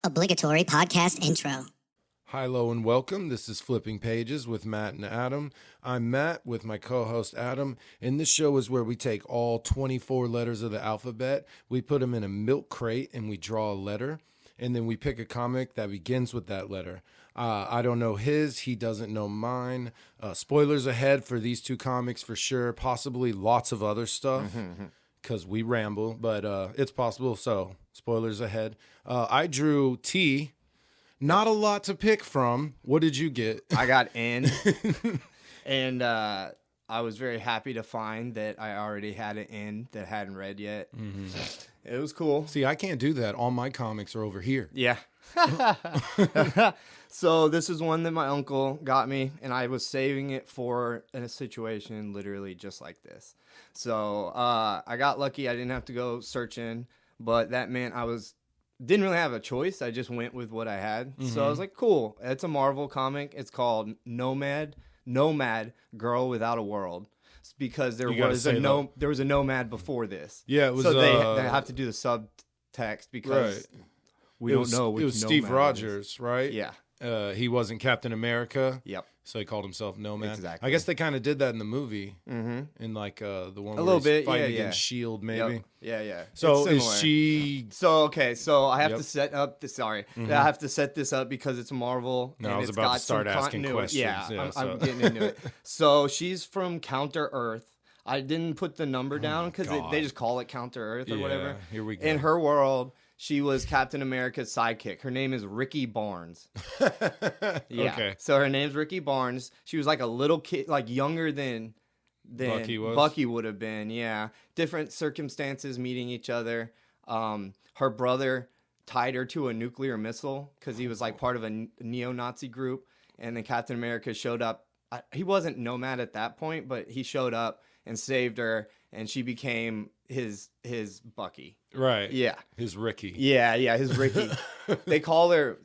Obligatory podcast intro. Hi, hello, and welcome. This is Flipping Pages with Matt and Adam. I'm Matt with my co-host Adam, and this show is where we take all 24 letters of the alphabet, we put them in a milk crate, and we draw a letter, and then we pick a comic that begins with that letter. I don't know his, he doesn't know mine. Spoilers ahead for these two comics for sure, possibly lots of other stuff, because we ramble, but it's possible, so spoilers ahead. I drew T. Not a lot to pick from. What did you get? I got N, and I was very happy to find that I already had an N that I hadn't read yet. Mm-hmm. It was cool. See, I can't do that. All my comics are over here. Yeah. So this is one that my uncle got me, and I was saving it for a situation literally just like this. So I got lucky. I didn't have to go searching, but that meant didn't really have a choice. I just went with what I had. Mm-hmm. So I was like, cool. It's a Marvel comic. It's called Nomad, Girl Without a World. It's because there was a Nomad before this. Yeah, it was. So they have to do the subtext because we don't know which It was Nomad Steve Rogers, right? Yeah. He wasn't Captain America. Yep. So he called himself Nomad. Exactly. I guess they kind of did that in the movie. Mm-hmm. In like the one a where little he's bit, fighting yeah. against S.H.I.E.L.D. maybe. Yep. Yeah. So is she... So I have to set up this. Sorry. Mm-hmm. I have to set this up because it's Marvel. No, and I was it's about got to start some asking continuity. questions. Yeah, so. I'm getting into it. So she's from Counter Earth. I didn't put the number down because they just call it Counter Earth or whatever. Here we go. In her world, she was Captain America's sidekick. Her name is Ricky Barnes. Yeah. Okay. So her name's Ricky Barnes. She was like a little kid, like younger than Bucky would have been. Yeah. Different circumstances meeting each other. Her brother tied her to a nuclear missile because he was like part of a neo-Nazi group. And then Captain America showed up. He wasn't Nomad at that point, but he showed up and saved her, and she became his Bucky. Right. Yeah. His Ricky. Yeah, his Ricky. They call her,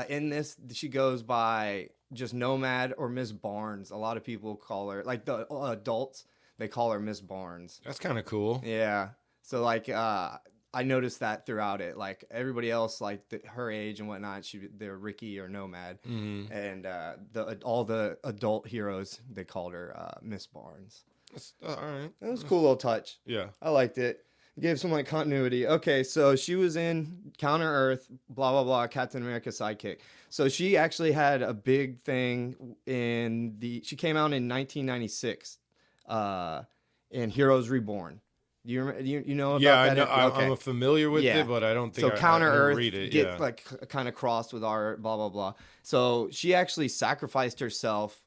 in this, she goes by just Nomad or Miss Barnes. A lot of people call her, like the adults, they call her Miss Barnes. That's kind of cool. Yeah. So, like, I noticed that throughout it. Like, everybody else, like, her age and whatnot, they're Ricky or Nomad. Mm-hmm. And all the adult heroes, they called her Miss Barnes. All right. It was a cool little touch. Yeah. I liked it. It gave some like continuity. Okay, so she was in Counter Earth, blah, blah, blah, Captain America's sidekick. So she actually had a big thing she came out in 1996 in Heroes Reborn. You know about that? Yeah, I know. I'm familiar with it, but I don't think I Counter Earth read it. Get like kind of crossed with our blah, blah, blah. So she actually sacrificed herself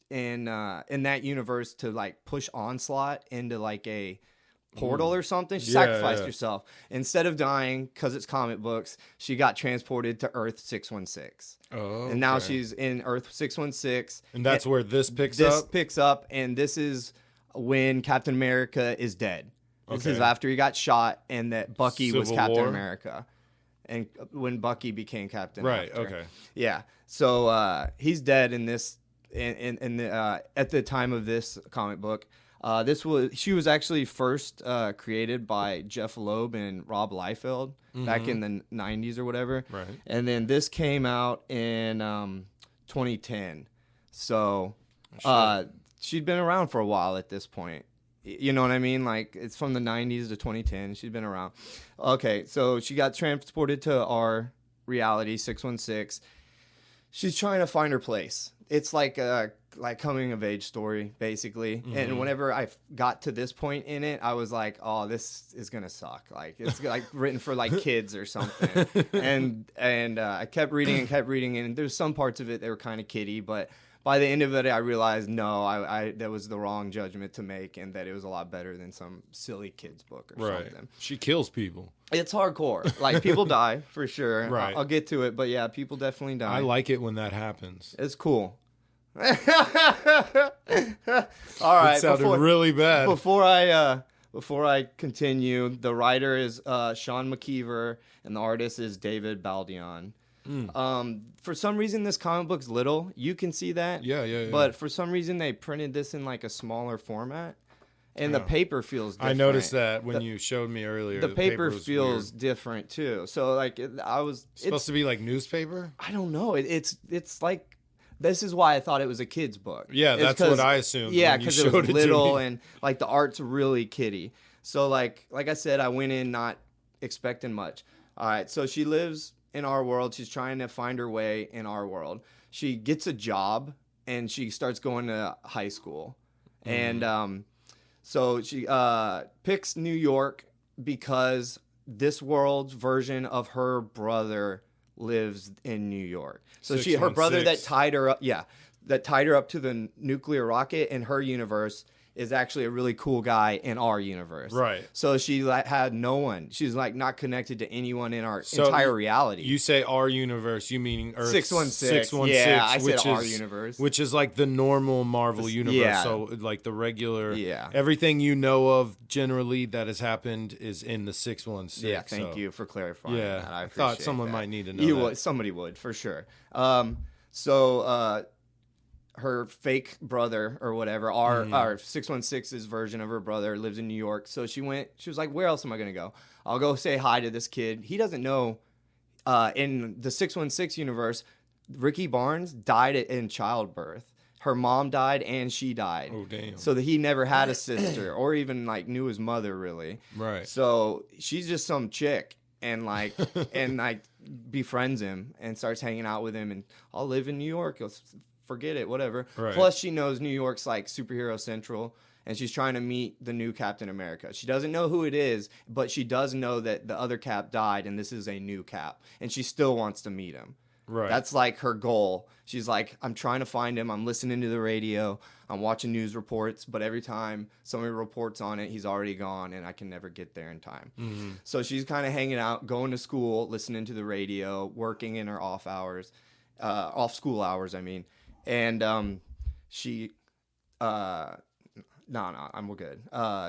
in that universe to like push Onslaught into like a portal or something. She sacrificed herself. Instead of dying, because it's comic books, she got transported to Earth 616. Oh, and now she's in Earth 616. And that's where this picks up, and this is when Captain America is dead. This is after he got shot, and that Bucky was Captain America. And when Bucky became Captain. Right, after. okay. Yeah. So he's dead in this. At the time of this comic book, she was actually first created by Jeff Loeb and Rob Liefeld back in the 90s or whatever. Right. And then this came out in 2010. So she'd been around for a while at this point. You know what I mean? Like, it's from the 90s to 2010. She's been around. Okay, so she got transported to our reality, 616. She's trying to find her place. It's like a coming of age story, basically. Mm-hmm. And whenever I got to this point in it, I was like, oh, this is gonna suck. Like, it's like written for like kids or something. and I kept reading, and there's some parts of it that were kind of kiddie, but by the end of it, I realized I that was the wrong judgment to make, and that it was a lot better than some silly kids book or something. She kills people. It's hardcore. Like, people die for sure. Right. I'll get to it, but yeah, people definitely die. I like it when that happens. It's cool. All right. It sounded really bad. Before I continue, the writer is Sean McKeever, and the artist is David Baldion. For some reason, this comic book's little. You can see that. Yeah. But for some reason, they printed this in like a smaller format. And the paper feels different. I noticed that when you showed me earlier. The paper was feels weird. different too. So like It's supposed to be like newspaper? I don't know. It's like, this is why I thought it was a kid's book. Yeah, that's what I assumed. Yeah, because it was little and like the art's really kiddie. So like I said, I went in not expecting much. All right, so she lives in our world. She's trying to find her way in our world. She gets a job and she starts going to high school. And so she picks New York because this world's version of her brother lives in New York. So her brother that tied her up, to the nuclear rocket in her universe is actually a really cool guy in our universe. Right. So she had no one. She's like not connected to anyone in our entire reality. You say our universe, you mean Earth 616. 616. Yeah, I said our universe. Which is like the normal Marvel universe. Yeah. So like the regular, Yeah. everything you know of generally that has happened is in the 616. Yeah, thank you for clarifying that. I thought someone might need to know that. Somebody would, for sure. Her fake brother or whatever, our 616's version of her brother lives in New York. So she was like, where else am I going to go? I'll go say hi to this kid. He doesn't know, in the 616 universe, Ricky Barnes died in childbirth. Her mom died and she died. Oh, damn. So that he never had a sister or even like knew his mother really. Right. So she's just some chick and like, befriends him and starts hanging out with him and I'll live in New York. Forget it, whatever. Right. Plus, she knows New York's like superhero central, and she's trying to meet the new Captain America. She doesn't know who it is, but she does know that the other Cap died, and this is a new Cap, and she still wants to meet him. Right. That's like her goal. She's like, I'm trying to find him. I'm listening to the radio. I'm watching news reports, but every time somebody reports on it, he's already gone, and I can never get there in time. Mm-hmm. So she's kind of hanging out, going to school, listening to the radio, working in her off school hours, I mean. And I'm good.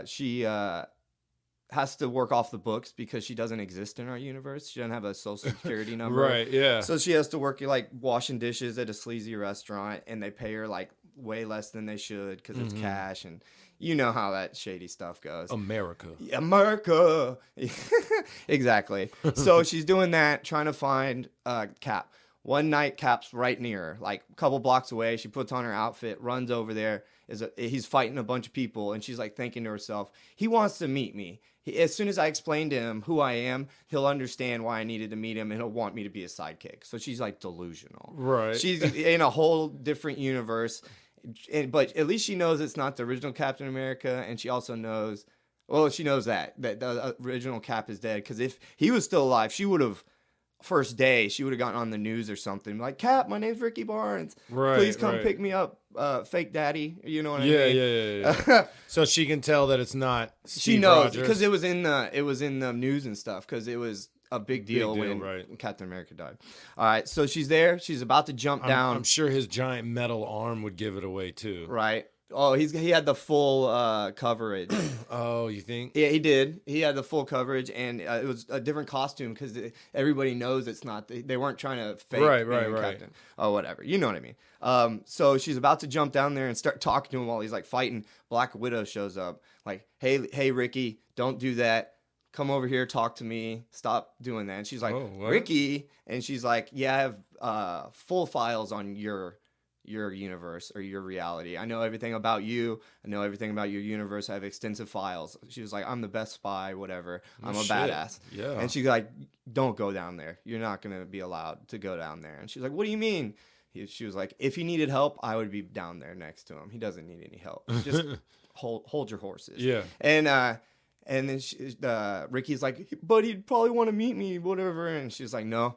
She has to work off the books because she doesn't exist in our universe. She doesn't have a social security number. Right, yeah. So she has to work like washing dishes at a sleazy restaurant, and they pay her like way less than they should because it's cash, and you know how that shady stuff goes. America. Exactly. So she's doing that, trying to find Cap. One night, Cap's right near her, like a couple blocks away. She puts on her outfit, runs over there. He's fighting a bunch of people, and she's like thinking to herself, he wants to meet me. As soon as I explain to him who I am, he'll understand why I needed to meet him, and he'll want me to be a sidekick. So she's like delusional. Right. She's in a whole different universe, but at least she knows it's not the original Captain America, and she also knows, she knows that the original Cap is dead, because if he was still alive, she would have... First day, she would have gotten on the news or something like, Cap, my name's Ricky Barnes. Right, please come pick me up, fake daddy. You know what I mean? Yeah. So she can tell that it's not Steve She knows Rogers. because it was in the news and stuff because it was a big deal when right. Captain America died. All right, so she's there. She's about to jump down. I'm sure his giant metal arm would give it away too. Right. Oh, he had the full coverage. Oh, you think? Yeah, he did. He had the full coverage, and it was a different costume because everybody knows it's not. They weren't trying to fake right. Captain. Oh, whatever. You know what I mean. So she's about to jump down there and start talking to him while he's like fighting. Black Widow shows up, like, hey, Ricky, don't do that. Come over here, talk to me. Stop doing that. And she's like, Ricky, and she's like, yeah, I have full files on your universe or your reality. I know everything about you. I know everything about your universe. I have extensive files. She was like, I'm the best spy, whatever. I'm a badass. Yeah. And she's like, don't go down there. You're not going to be allowed to go down there. And she's like, what do you mean? She was like, if he needed help, I would be down there next to him. He doesn't need any help. Just hold your horses. Yeah. And then Ricky's like, but he'd probably want to meet me, whatever. And she's like, no.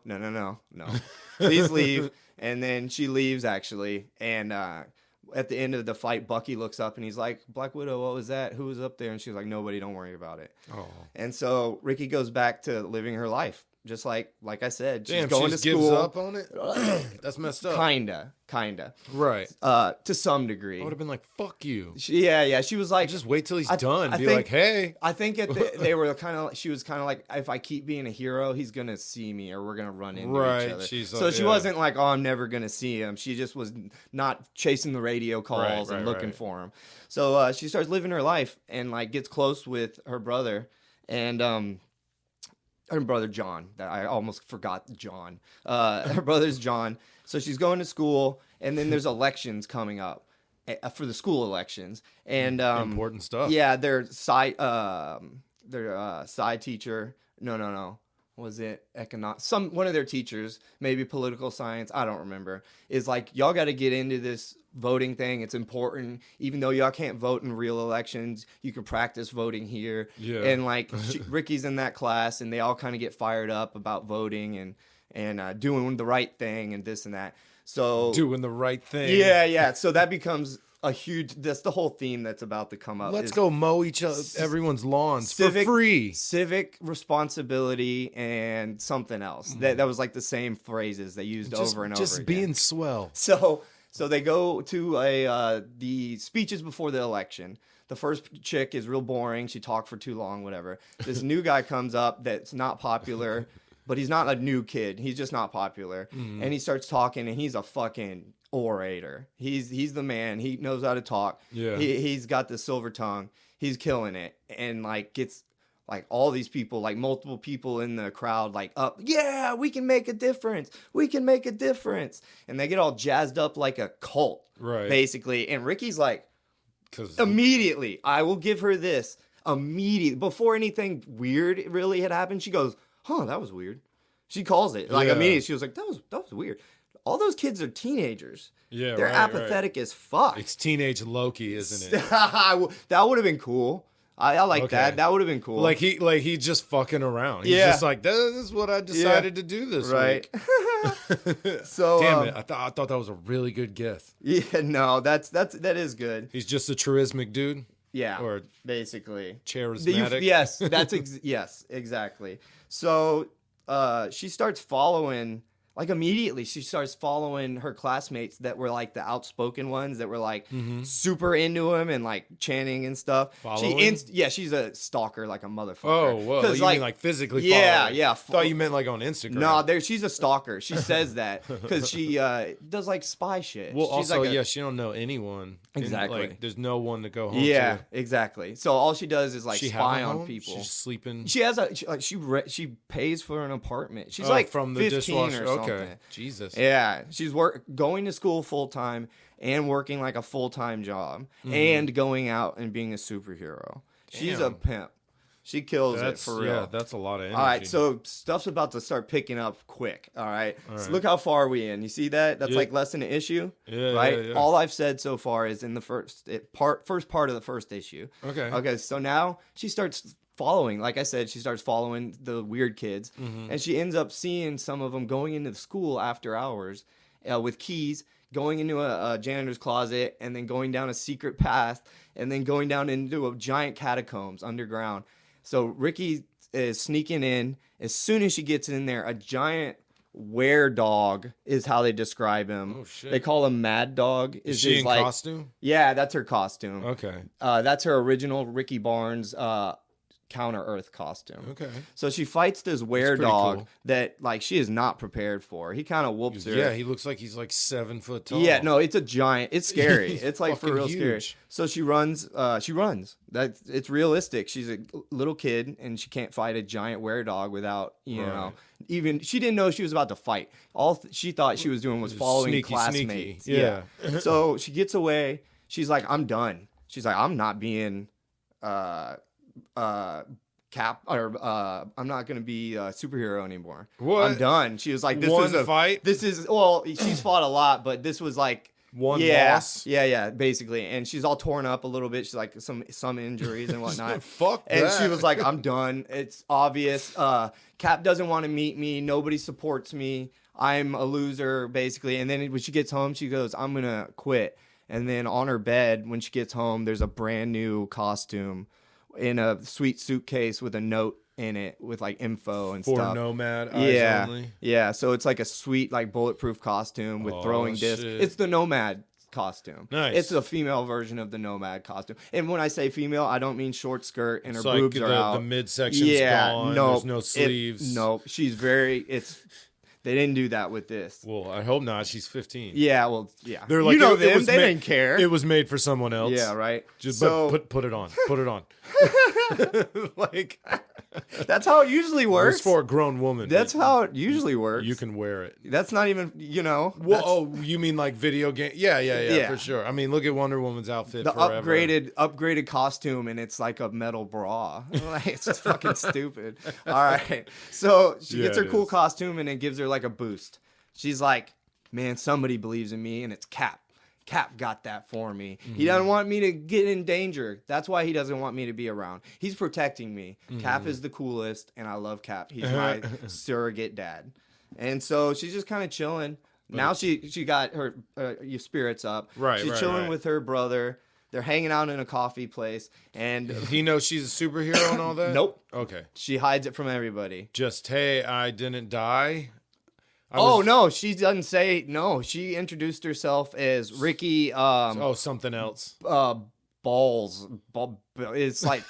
Please leave. And then she leaves, actually. And at the end of the fight, Bucky looks up and he's like, Black Widow, what was that? Who was up there? And she's like, nobody, don't worry about it. Oh. And so Ricky goes back to living her life. Just like I said, she's Damn, going she to just school. gives up on it? That's messed up. Kinda. Right. To some degree. I would have been like, fuck you. She was like, Just wait till he's I done. Be think- like, hey. I think they were kind of. She was kind of like, if I keep being a hero, he's gonna see me, or we're gonna run into Right, each other. she's So like, she yeah. wasn't like, oh, I'm never gonna see him. She just was not chasing the radio calls Right, and looking right. for him. So she starts living her life and like gets close with her brother and her brother John. That I almost forgot John. Her brother's John. So she's going to school, and then there's elections coming up for the school elections, and Important stuff. Yeah, their side teacher. No. Was it one of their teachers, maybe political science, I don't remember, is like, y'all got to get into this voting thing. It's important. Even though y'all can't vote in real elections, you can practice voting here. Yeah. And like Ricky's in that class, and they all kind of get fired up about voting and doing the right thing and this and that. So Doing the right thing. yeah. So that becomes that's the whole theme that's about to come up. Let's go mow everyone's lawns for free. Civic responsibility and something else. That was like the same phrases they used over and over Just again. being swell. So they go to the speeches before the election. The first chick is real boring. She talked for too long, whatever. This new guy comes up that's not popular, but he's not a new kid. He's just not popular. And he starts talking, and he's a fucking orator. He's the man. He knows how to talk. Yeah. He's got the silver tongue. He's killing it. And like gets like all these people, like multiple people in the crowd, like up, yeah, we can make a difference. We can make a difference. And they get all jazzed up like a cult, Right. basically. And Ricky's like, 'Cause immediately, I will give her this. Immediately, before anything weird really had happened, she goes, huh, that was weird. She calls it. Like, Yeah. immediately, she was like, that was weird. All those kids are teenagers. Yeah, They're right, apathetic as fuck. it's teenage Loki, isn't it? That would have been cool. I like Okay. that. That would have been cool. Like he just fucking around. He's Yeah. just like, this is what I decided to do this right. week. So Damn it! I thought that was a really good guess. Yeah, no, that is good. He's just a charismatic dude. Yeah, Or basically charismatic. Yes, yes, exactly. So she starts following. Like immediately, she starts following her classmates that were like the outspoken ones that were like super into him and like chanting and stuff. Following? She's a stalker, like a motherfucker. Oh, whoa! You mean like physically? Yeah, following. yeah. Thought you meant like on Instagram. No, she's a stalker. She says that because she does like spy shit. Well, She's also, like she don't know anyone. Exactly. Like, there's no one to go home yeah, to. exactly. So all she does is like She spy have a on home? people. She's sleeping. She has she pays for an apartment. She's Oh, like from the 15 dishwasher. or something. Okay, Jesus. Yeah, she's going to school full time and working like a full time job and going out and being a superhero. She's a Damn. pimp. She kills it for real. Yeah, that's a lot of energy. All right, so stuff's about to start picking up quick. All right, so look how far we in. You see that? That's Yeah. like less than an issue, Yeah, right? yeah, yeah. All I've said so far is in the first part of the first issue. Okay. Okay, so now she starts following. Like I said, she starts following the weird kids, and she ends up seeing some of them going into the school after hours with keys, going into a janitor's closet, and then going down a secret path, and then going down into a giant catacombs underground. So Ricky is sneaking in. As soon as she gets in there, a giant were-dog is how they describe him. Oh, shit. They call him Mad Dog. Is she in costume? Yeah, that's her costume. Okay. That's her original Ricky Barnes Counter-Earth costume. Okay. So she fights this pretty were-dog cool. that like she is not prepared for. He kind of whoops her. Yeah, he looks like he's like 7 foot tall. Yeah, no, it's a giant. It's scary. He's It's like for fucking real scary. huge. So she runs. It's realistic. She's a little kid and she can't fight a giant were-dog without know. Even she didn't know she was about to fight. She thought she was doing was following Sneaky, classmates. sneaky. Yeah. So she gets away. She's like, I'm done. She's like, I'm not being I'm not gonna be a superhero anymore. What? I'm done. She was like, this One is a fight? This is she's fought a lot, but this was like One yeah, loss? Yeah, basically. And she's all torn up a little bit. She's like some injuries and whatnot. Fuck And that. she was like, I'm done. It's obvious. Cap doesn't want to meet me. Nobody supports me. I'm a loser, basically. And then when she gets home, she goes, I'm gonna quit. And then on her bed, when she gets home, there's a brand new costume in a sweet suitcase with a note in it with like info and For stuff. Nomad eyes only? Yeah. So it's like a sweet like bulletproof costume with throwing discs. Shit. It's the Nomad costume. Nice. It's a female version of the Nomad costume. And when I say female, I don't mean short skirt and her It's like boobs are out. the midsection's gone. No, There's no sleeves. No, she's very. They didn't do that with this. Well, I hope not. She's 15. Yeah, well, yeah. They're like, you know it them. was They made- didn't care. It was made for someone else. Yeah, right. Just so put it on. Put it on. Like that's how it usually works. it's for a grown woman. That's how it usually works. You can wear it. That's not even, Well, oh, you mean like video game? Yeah, Yeah. for sure. I mean, look at Wonder Woman's outfit. the forever. upgraded costume, and it's like a metal bra. Like, it's just fucking stupid. All right, so she gets Yeah, her it cool is. costume, and it gives her like a boost. She's like, man, somebody believes in me, and it's Cap. Cap got that for me. Mm-hmm. He doesn't want me to get in danger. That's why he doesn't want me to be around. He's protecting me. Mm-hmm. Cap is the coolest, and I love Cap. He's my surrogate dad. And so she's just kind of chilling. Now she got her your spirits up. Right, She's right, chilling right. with her brother. They're hanging out in a coffee place, and He knows she's a superhero and all that? Nope. Okay. she hides it from everybody. Just, hey, I didn't die. No, she doesn't say no. She introduced herself as Ricky. Something else. Balls. It's like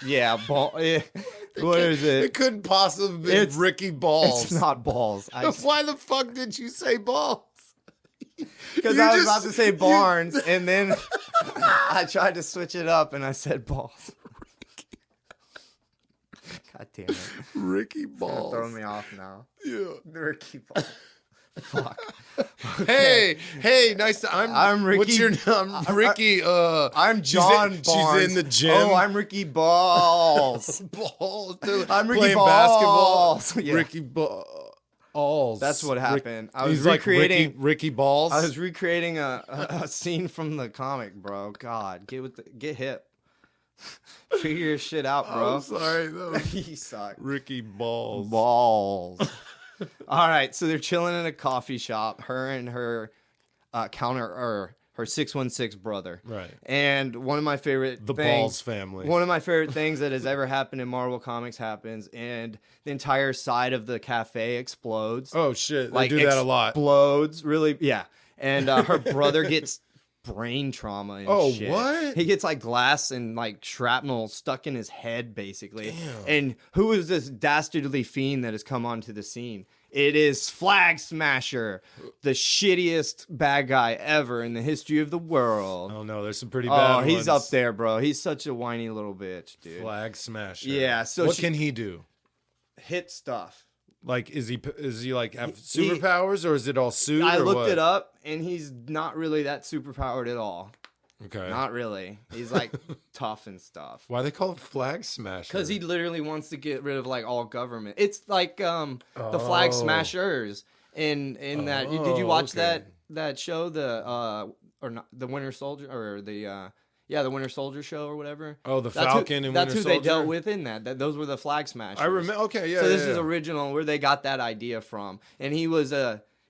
ball. What is It it? couldn't possibly be It's- Ricky Balls. It's not balls. Why the fuck did you say balls? Because You I was just- about to say Barnes, and then I tried to switch it up, and I said balls. God damn it! Ricky You're Balls. throwing me off now. Yeah. Ricky balls. Fuck. Hey, nice. I'm Ricky. What's your name? I'm Ricky. I'm John Barnes. She's in the gym. Oh, I'm Ricky Balls. Balls. Dude. I'm Ricky Playing Balls. basketball. Yeah. Ricky Balls. That's what happened. I was He's like recreating. Ricky Balls. I was recreating a scene from the comic, bro. God, get hip. Figure your shit out, bro. I'm sorry. That was You suck. Ricky Balls. Balls. All right, so they're chilling in a coffee shop. Her and her her 616 brother. Right. And one of my favorite The things, Balls family. One of my favorite things that has ever happened in Marvel Comics happens, and the entire side of the cafe explodes. Oh shit! They like do that a lot. Explodes, really, yeah. And her brother gets brain trauma and Oh, shit. what? He gets like glass and like shrapnel stuck in his head, basically. Damn. And who is this dastardly fiend that has come onto the scene? It is Flag Smasher, the shittiest bad guy ever in the history of the world. Oh no, there's some pretty bad ones. He's up there, bro. He's such a whiny little bitch, dude. Flag Smasher. Yeah, so what she- can he do? Hit stuff. Like, is he like have superpowers, or is it all suit? I or looked what? it up, and he's not really that superpowered at all. Okay. Not really. He's like tough and stuff. Why they call it Flag Smasher? Because he literally wants to get rid of like all government. It's like the Flag Smashers in that. Did you watch okay. that show, the or not the Winter Soldier, or the Winter Soldier show or whatever? Oh, the That's Falcon and that's Winter who Soldier? they dealt with in that. Those were the Flag Smashers. I remember. Okay, yeah. So this yeah, is yeah. original, where they got that idea from, and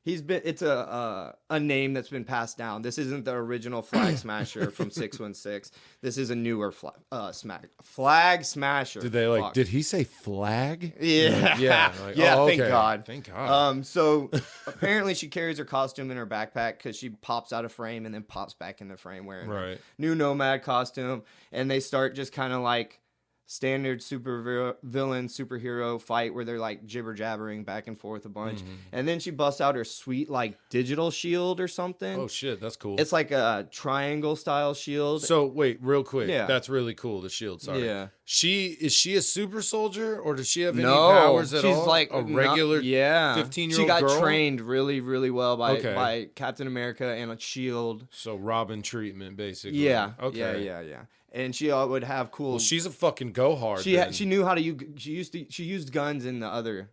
it's a name that's been passed down. This isn't the original Flag Smasher from 616. This is a newer Flag Smasher. Did they like? Fuck. Did he say flag? Yeah. Yeah. Like, Yeah, oh, thank okay. God. Thank God. So apparently she carries her costume in her backpack because she pops out of frame and then pops back in the frame wearing her Right. new Nomad costume, and they start just kind of like standard superhero fight where they're like jibber jabbering back and forth a bunch, and then she busts out her sweet like digital shield or something. Oh shit, that's cool. It's like a triangle style shield. So wait, real quick. Yeah. That's really cool. The shield. Sorry. Yeah. Is she a super soldier, or does she have any No, powers at she's all? like a regular 15-year-old. 15-year-old She got girl? trained really, really well Okay. by Captain America and a shield. So Robin treatment, basically. Yeah. Okay. Yeah. And she would have cool. Well, she's a fucking go hard. she knew how to use. She used guns in the other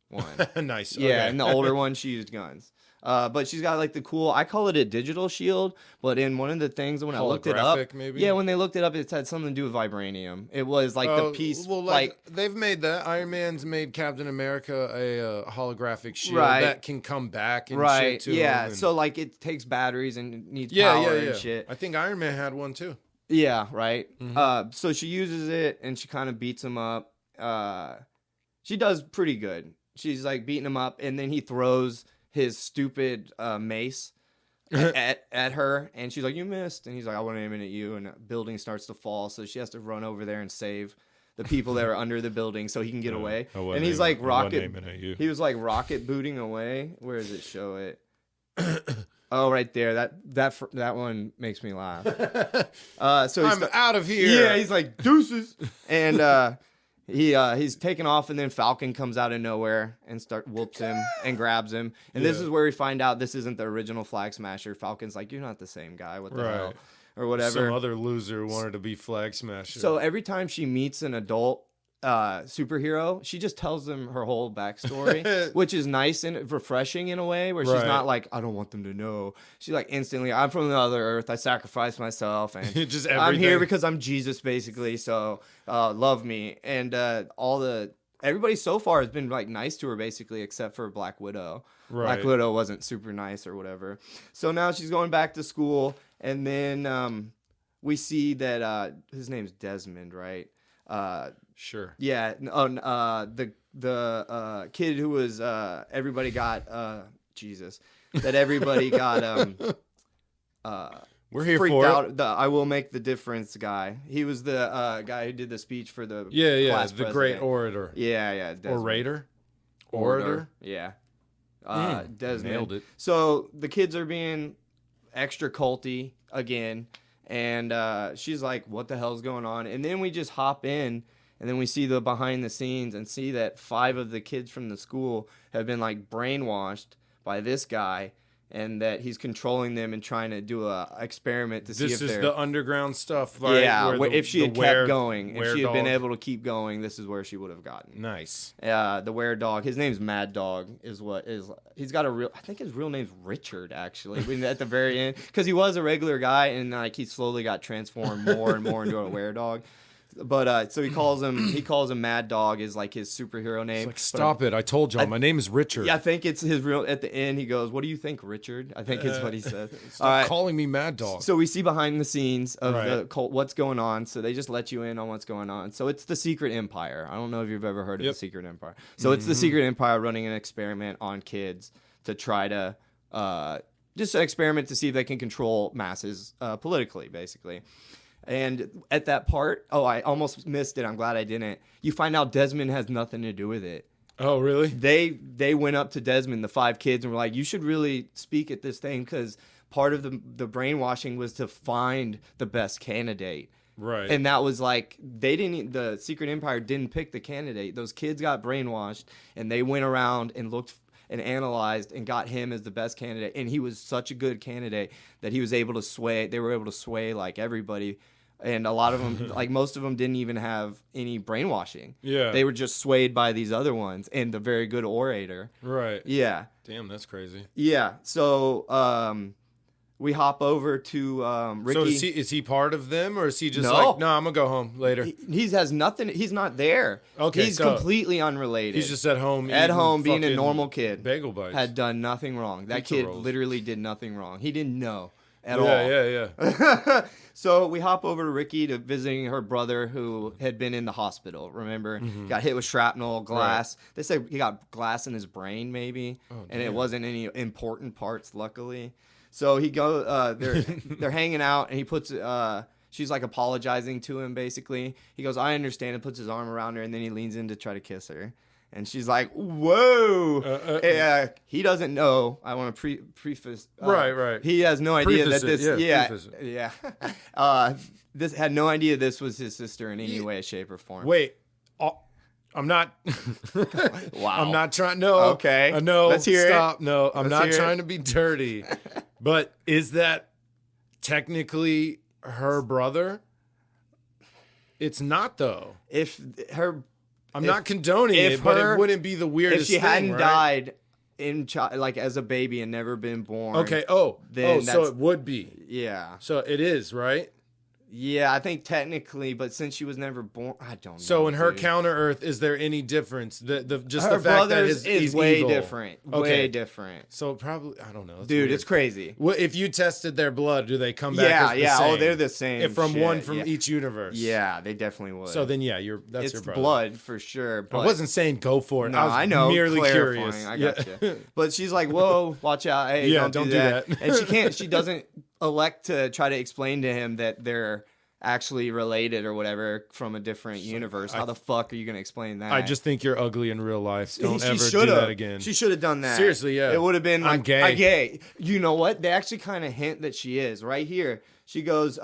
one. Nice. Yeah, Okay. in the older one she used guns. But she's got like the cool. I call it a digital shield. But in one of the things when I looked it up, Holographic, maybe? yeah, when they looked it up, it had something to do with vibranium. It was like the piece, Well, like they've made that. Iron Man's made Captain America a holographic shield Right. that can come back and right. shit to Yeah, him. And, so like it takes batteries and needs yeah, power yeah, yeah. and shit. I think Iron Man had one too. Yeah, right. Mm-hmm. So she uses it and she kind of beats him up. She does pretty good. She's like beating him up, and then he throws his stupid mace at her, and she's like, "You missed," and he's like, "I want to aim it at you," and a building starts to fall, so she has to run over there and save the people that are under the building so he can get away. And he's like he was like rocket booting away. Where does it show it? Oh, right there. That one makes me laugh. So I'm out of here. Yeah, he's like deuces, and he's taken off, and then Falcon comes out of nowhere and whoops him and grabs him. And this is where we find out this isn't the original Flag Smasher. Falcon's like, "You're not the same guy. What the hell?" Or whatever. Some other loser wanted to be Flag Smasher. So every time she meets an adult superhero, she just tells them her whole backstory, which is nice and refreshing in a way, where she's not like, "I don't want them to know." She's like, instantly, "I'm from the other Earth. I sacrificed myself, and just I'm here because I'm Jesus, basically. So love me." And everybody so far has been like nice to her, basically, except for Black Widow. Black Widow wasn't super nice or whatever. So now she's going back to school, and then we see that his name's Desmond, right? Sure. Yeah. The kid who was everybody got Jesus, that everybody got we're here freaked for out. it. The I will make the difference guy. He was the guy who did the speech for the class the president. Great orator. Yeah. Desmond. Orator. Yeah. Desmond Nailed it. So the kids are being extra culty again, and she's like, "What the hell's going on?" And then we just hop in, and then we see the behind the scenes and see that 5 of the kids from the school have been like brainwashed by this guy, and that he's controlling them and trying to do a experiment to see if they're... This is the underground stuff, right? Yeah, if she had kept going, if she had been able to keep going, this is where she would have gotten. Nice. The were-dog, his name's Mad Dog, he's got I think his real name's Richard, actually, at the very end, because he was a regular guy, and like he slowly got transformed more and more into a were-dog. But so he calls him Mad Dog, is like his superhero name. It's like, stop it! I told y'all, my name is Richard. Yeah, I think it's his real. At the end, he goes, "What do you think, Richard?" I think is what he says. Stop calling me Mad Dog. So we see behind the scenes of the cult, what's going on. So they just let you in on what's going on. So it's the Secret Empire. I don't know if you've ever heard of the Secret Empire. So it's the Secret Empire running an experiment on kids to try to just an experiment to see if they can control masses politically, basically. And at that part, I almost missed it. I'm glad I didn't. You find out Desmond has nothing to do with it. Oh, really? They went up to Desmond, the 5 kids, and were like, "You should really speak at this thing, because part of the brainwashing was to find the best candidate." Right. And that was like, the Secret Empire didn't pick the candidate. Those kids got brainwashed, and they went around and looked and analyzed and got him as the best candidate. And he was such a good candidate that he was able to sway. They were able to sway like everybody. And a lot of them, like most of them, didn't even have any brainwashing. Yeah. They were just swayed by these other ones and the very good orator. Right. Yeah. Damn, that's crazy. Yeah. So we hop over to Ricky. So is he part of them, or is he just like, no, I'm going to go home later? He has nothing. He's not there. Okay. He's completely unrelated. He's just at home. At home being a normal kid. Bagel bites. Had done nothing wrong. That kid literally did nothing wrong. He didn't know at all. Yeah. So we hop over to Ricky to visiting her brother who had been in the hospital. Remember, got hit with shrapnel, glass. Right. They say he got glass in his brain, maybe, and it wasn't any important parts, luckily. So he they're hanging out, and he puts. She's like apologizing to him, basically. He goes, "I understand," and puts his arm around her, and then he leans in to try to kiss her. And she's like, "Whoa!" He doesn't know. I want to preface. Right. He has no idea that this. Yeah. This had no idea this was his sister in any way, shape, or form. Wait, I'm not. Wow. I'm not trying. No. Okay. No. Let's hear stop. it. No. I'm not trying to be dirty. But is that technically her brother? It's not, though. I'm not condoning it, but it wouldn't be the weirdest thing, if she hadn't died as a baby and never been born. Okay. So it would be. Yeah. So it is, right? Yeah, I think technically, but since she was never born, I don't know. So in her dude. counter Earth, is there any difference? Just Her the fact that brother's is he's way evil. different. Okay. Way different. So probably I don't know, Dude, weird. it's crazy. Well, if you tested their blood, do they come back? Yeah, as the yeah. same? Oh, they're the same. If from shit. one from yeah. each universe. Yeah, they definitely would. So then, yeah, that's it's your brother. blood for sure. But I wasn't saying go for it. No, I was I know. merely clarifying. curious. I Yeah. gotcha. But she's like, "Whoa, watch out! Hey, Yeah, don't do that." And she can't. She doesn't elect to try to explain to him that they're actually related or whatever from a different universe. How the fuck are you gonna explain that? I just think you're ugly in real life. Don't She ever do shoulda. that again. She should have done that. Seriously, yeah. It would have been I'm like, gay. I'm gay. You know what? They actually kind of hint that she is right here. She goes,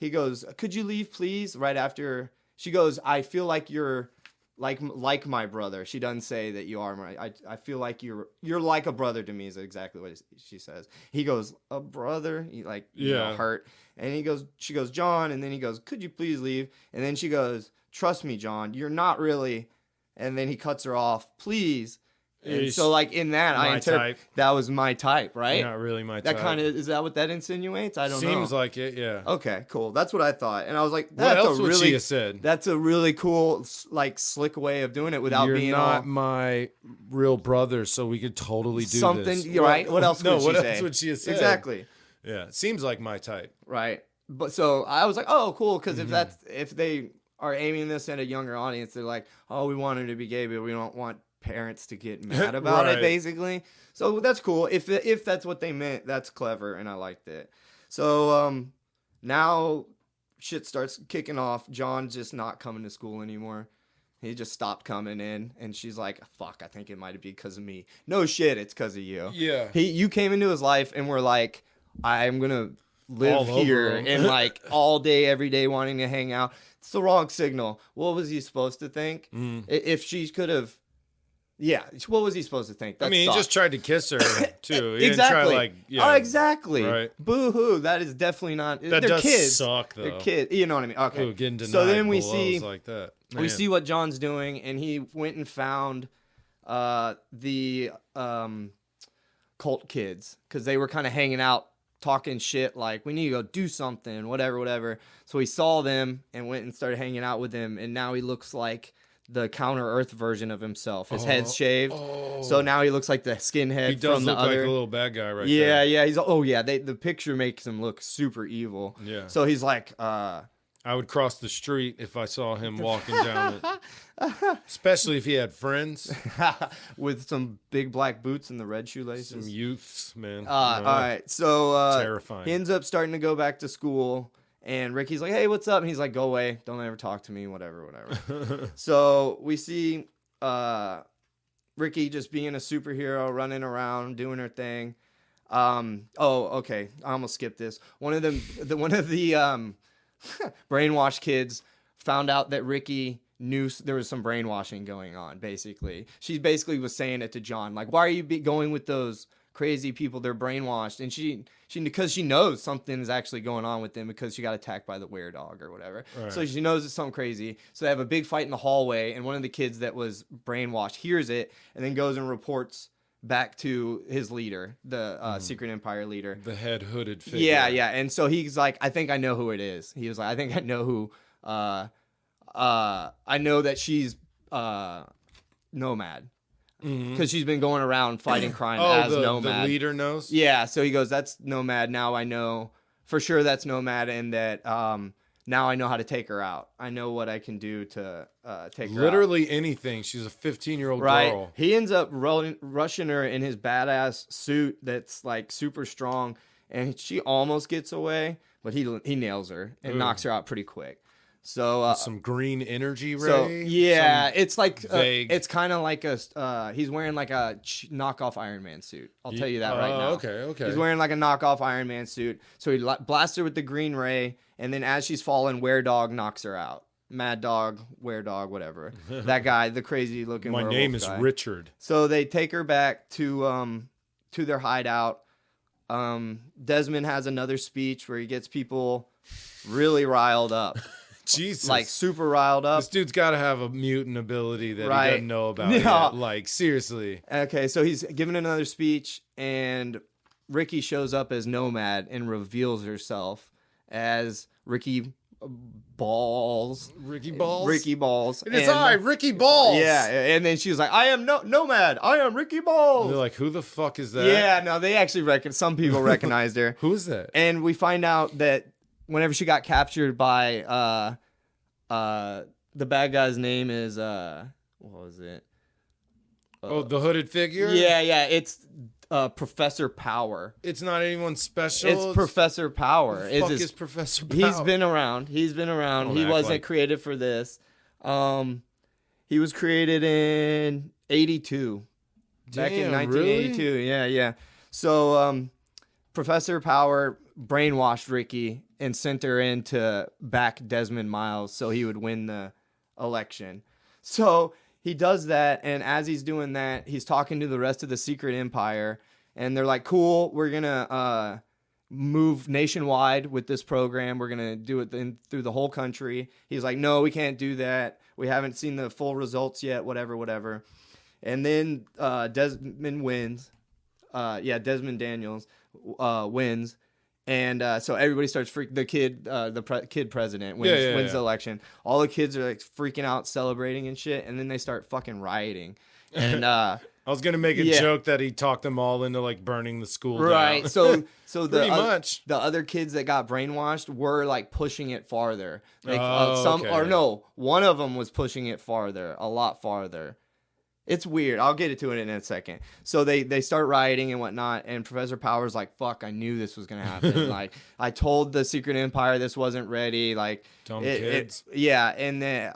he goes, "Could you leave, please?" Right after she goes, "I feel like you're like my brother." She doesn't say that you are my. I feel like you're like a brother to me. Is exactly what she says. He goes, "A brother?" He like hurt. And she goes, "John," and then he goes, "Could you please leave?" And then she goes, "Trust me, John, you're not really." And then he cuts her off, "Please." And so like in that, I interpret that was my type, right? Not really my type. That kind of is that what that insinuates? I don't know. Seems like it, yeah. Okay, cool. That's what I thought, and I was like, What "That's else a would really she have said? That's a really cool, like slick way of doing it without You're being not all my real brother, so we could totally do something." this. You're right. What else? No, would what she else say? would she have said? Exactly. Yeah, seems like my type. Right. But so I was like, "Oh, cool," because Mm-hmm. if they are aiming this at a younger audience, they're like, "Oh, we want her to be gay, but we don't want parents to get mad about Right. it," basically. So that's cool. If that's what they meant, that's clever, and I liked it. So now shit starts kicking off. John's just not coming to school anymore. He just stopped coming in, and she's like, "Fuck, I think it might be because of me." No shit, it's because of you. Yeah. You came into his life and were like, "I'm gonna live All over here," him. and like all day, every day, wanting to hang out. It's the wrong signal. What was he supposed to think? If she could have, yeah. What was he supposed to think? That I mean, sucked. he just tried to kiss her too. He Exactly. didn't try like, Oh, exactly. Right. Boo hoo. That is definitely not. That they're does kids. suck, though. They're kids. You know what I mean? Okay. Ooh, getting denied So then we blows see like that. we Man. see what John's doing, and he went and found the cult kids because they were kind of hanging out, talking shit like, "We need to go do something, whatever." So he saw them and went and started hanging out with them, and now he looks like the Counter Earth version of himself. His head's shaved, so now he looks like the skinhead. He does from look the other. like a little bad guy right Yeah, there. yeah. He's the picture makes him look super evil. Yeah. So he's like, I would cross the street if I saw him walking down it. Especially if he had friends. with some big black boots and the red shoelaces. Some youths, man. All right, so Terrifying. he ends up starting to go back to school, and Ricky's like, "Hey, what's up?" And he's like, "Go away, don't ever talk to me, whatever." So we see Ricky just being a superhero, running around, doing her thing. Okay, I almost skipped this. One of the brainwashed kids found out that Ricky knew there was some brainwashing going on. Basically, she basically was saying it to John, like, "Why are you going with those crazy people? They're brainwashed." And she because she knows something's actually going on with them because she got attacked by the were-dog or whatever. Right. So she knows it's something crazy. So they have a big fight in the hallway, and one of the kids that was brainwashed hears it and then goes and reports back to his leader, the Secret Empire leader. The head hooded figure. Yeah. And so he's like, "I think I know who it is." He was like, "I think I know who. I know that she's Nomad because she's been going around fighting crime as Nomad." The leader knows? Yeah. So he goes, "That's Nomad. Now I know for sure that's Nomad, and that now I know how to take her out. I know what I can do to take her out." Literally anything. She's a 15-year-old Right. girl. He ends up rushing her in his badass suit that's like super strong, and she almost gets away, but he nails her and knocks her out pretty quick. So Some green energy ray. so yeah, Some it's like vague. it's kind of like he's wearing like a knockoff Iron Man suit. I'll tell you that right now. Okay. He's wearing like a knockoff Iron Man suit. So he blasts her with the green ray, and then as she's falling, Were-Dog knocks her out. Mad Dog, Were-Dog, whatever. That guy, the crazy looking. My name is guy. Richard. So they take her back to their hideout. Desmond has another speech where he gets people really riled up. Jesus. Like super riled up. This dude's got to have a mutant ability that Right. he doesn't know about Yeah. yet. Like, seriously. Okay, so he's giving another speech, and Ricky shows up as Nomad and reveals herself as Ricky Balls. Ricky Balls? Ricky Balls. It is I, Ricky Balls. Yeah, and then she was like, I am Nomad. I am Ricky Balls. And they're like, who the fuck is that? Yeah, no, they actually some people recognized her. Who is that? And we find out that whenever she got captured by the bad guy's name is what was it? The hooded figure? Yeah, it's Professor Power. It's not anyone special. It's Professor Power. Who the fuck is Professor Power? He's been around. He wasn't created for this. He was created in 82. Back in 1982. Really? Yeah. So Professor Power brainwashed Ricky and sent her in to back Desmond Miles so he would win the election. So he does that, and as he's doing that, he's talking to the rest of the Secret Empire, and they're like, cool, we're going to move nationwide with this program. We're going to do it through the whole country. He's like, no, we can't do that. We haven't seen the full results yet, whatever. And then Desmond wins. Desmond Daniels wins. And so everybody starts freaking. The kid president wins the election. All the kids are like freaking out, celebrating and shit. And then they start fucking rioting. And I was gonna make a joke that he talked them all into like burning the school down. Right. So pretty much the other kids that got brainwashed were like pushing it farther. Like one of them was pushing it farther, a lot farther. It's weird. I'll get into it in a second. So they start rioting and whatnot, and Professor Power's like, fuck, I knew this was going to happen. Like, I told the Secret Empire this wasn't ready. Like, dumb kids. And then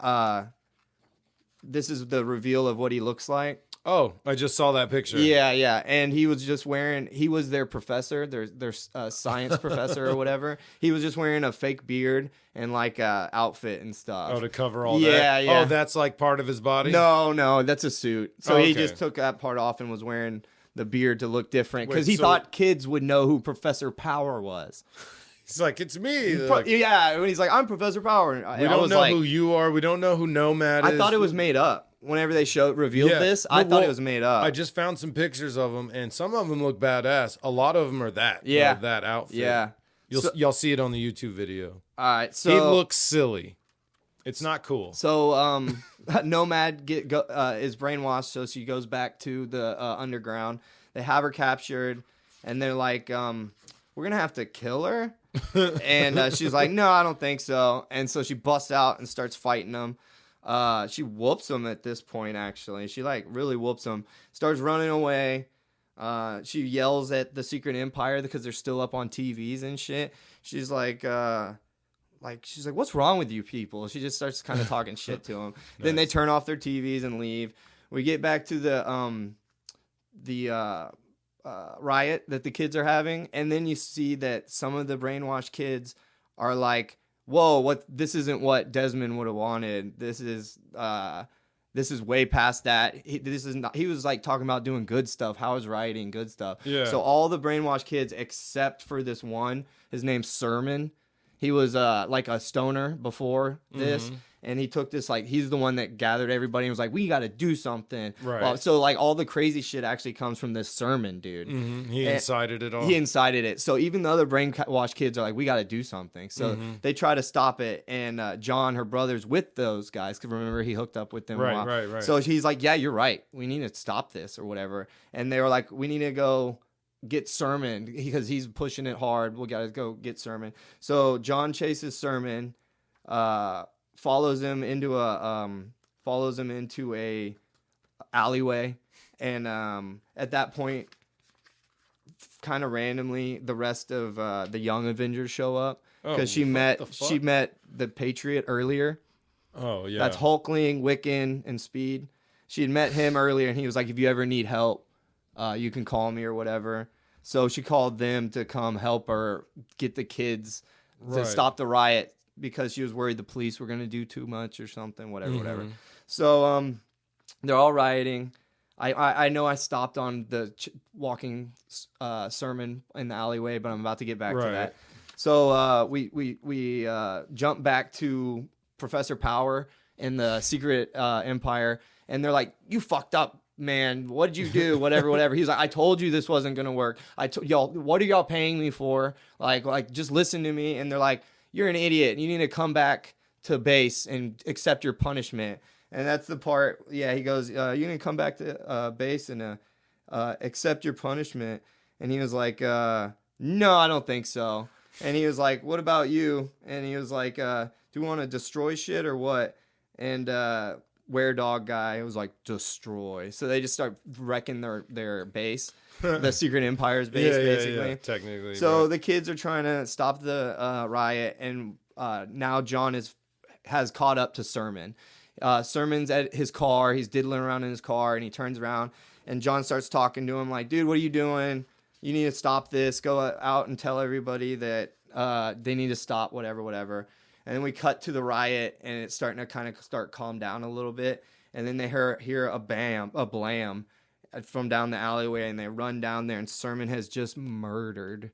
this is the reveal of what he looks like. Oh, I just saw that picture. Yeah. And he was just he was their professor, their science professor or whatever. He was just wearing a fake beard and like a outfit and stuff. Oh, to cover all that? Yeah. Oh, that's like part of his body? No, that's a suit. So he just took that part off and was wearing the beard to look different because he thought kids would know who Professor Power was. He's like, it's me. When he's like, I'm Professor Power. We don't know who you are. We don't know who Nomad is. I thought it was made up. Whenever they revealed this, I thought it was made up. I just found some pictures of them, and some of them look badass. A lot of them are that. Yeah. That outfit. Yeah. Y'all see it on the YouTube video. All right. So he looks silly. It's not cool. So Nomad is brainwashed, so she goes back to the underground. They have her captured, and they're like, we're going to have to kill her. And she's like, no, I don't think so. And so she busts out and starts fighting them. She whoops him at this point, actually. She, like, really whoops him. Starts running away. She yells at the Secret Empire because they're still up on TVs and shit. She's like, what's wrong with you people? She just starts kind of talking shit to them. Nice. Then they turn off their TVs and leave. We get back to the riot that the kids are having. And then you see that some of the brainwashed kids are like, whoa, this isn't what Desmond would have wanted. This is way past that. He was like talking about doing good stuff. How is writing good stuff? Yeah. So all the brainwashed kids except for this one, his name's Sermon. He was like a stoner before this. And he took this, like, he's the one that gathered everybody and was like, we got to do something. Right. So, like, all the crazy shit actually comes from this sermon, dude. He incited it all. He incited it. So, even the other brainwashed kids are like, we got to do something. So, they try to stop it. And John, her brother's with those guys. Because remember, he hooked up with them. Right. So, he's like, yeah, you're right. We need to stop this or whatever. And they were like, we need to go get Sermon because he's pushing it hard. We got to go get Sermon. So, John chases Sermon. Follows him into a alleyway, and at that point, kind of randomly, the rest of the Young Avengers show up because she met the Patriot earlier. Oh yeah, that's Hulkling, Wiccan, and Speed. She had met him earlier, and he was like, "If you ever need help, you can call me or whatever." So she called them to come help her get the kids to stop the riot. Because she was worried the police were going to do too much or something, whatever. So they're all rioting. I know I stopped on the walking sermon in the alleyway, but I'm about to get back to that. So we jump back to Professor Power in the Secret Empire, and they're like, you fucked up. man, what'd you do? Whatever. He's like, I told you this wasn't gonna work. Y'all, what are y'all paying me for? Like, just listen to me. And they're like, you're an idiot. You need to come back to base and accept your punishment. And that's the part. Yeah, he goes, you need to come back to base and accept your punishment. And he was like, no, I don't think so. And he was like, what about you? And he was like, do you want to destroy shit or what? And Were-Dog guy was like, destroy. So they just start wrecking their base, the Secret Empire's base, basically. Yeah, technically. So right. the kids are trying to stop the riot, and now John has caught up to Sermon. Sermon's at his car. He's diddling around in his car, and he turns around, and John starts talking to him like, dude, what are you doing? You need to stop this. Go out and tell everybody that they need to stop whatever. And then we cut to the riot, and it's starting to kind of start calm down a little bit. And then they hear a blam from down the alleyway, and they run down there, and Sermon has just murdered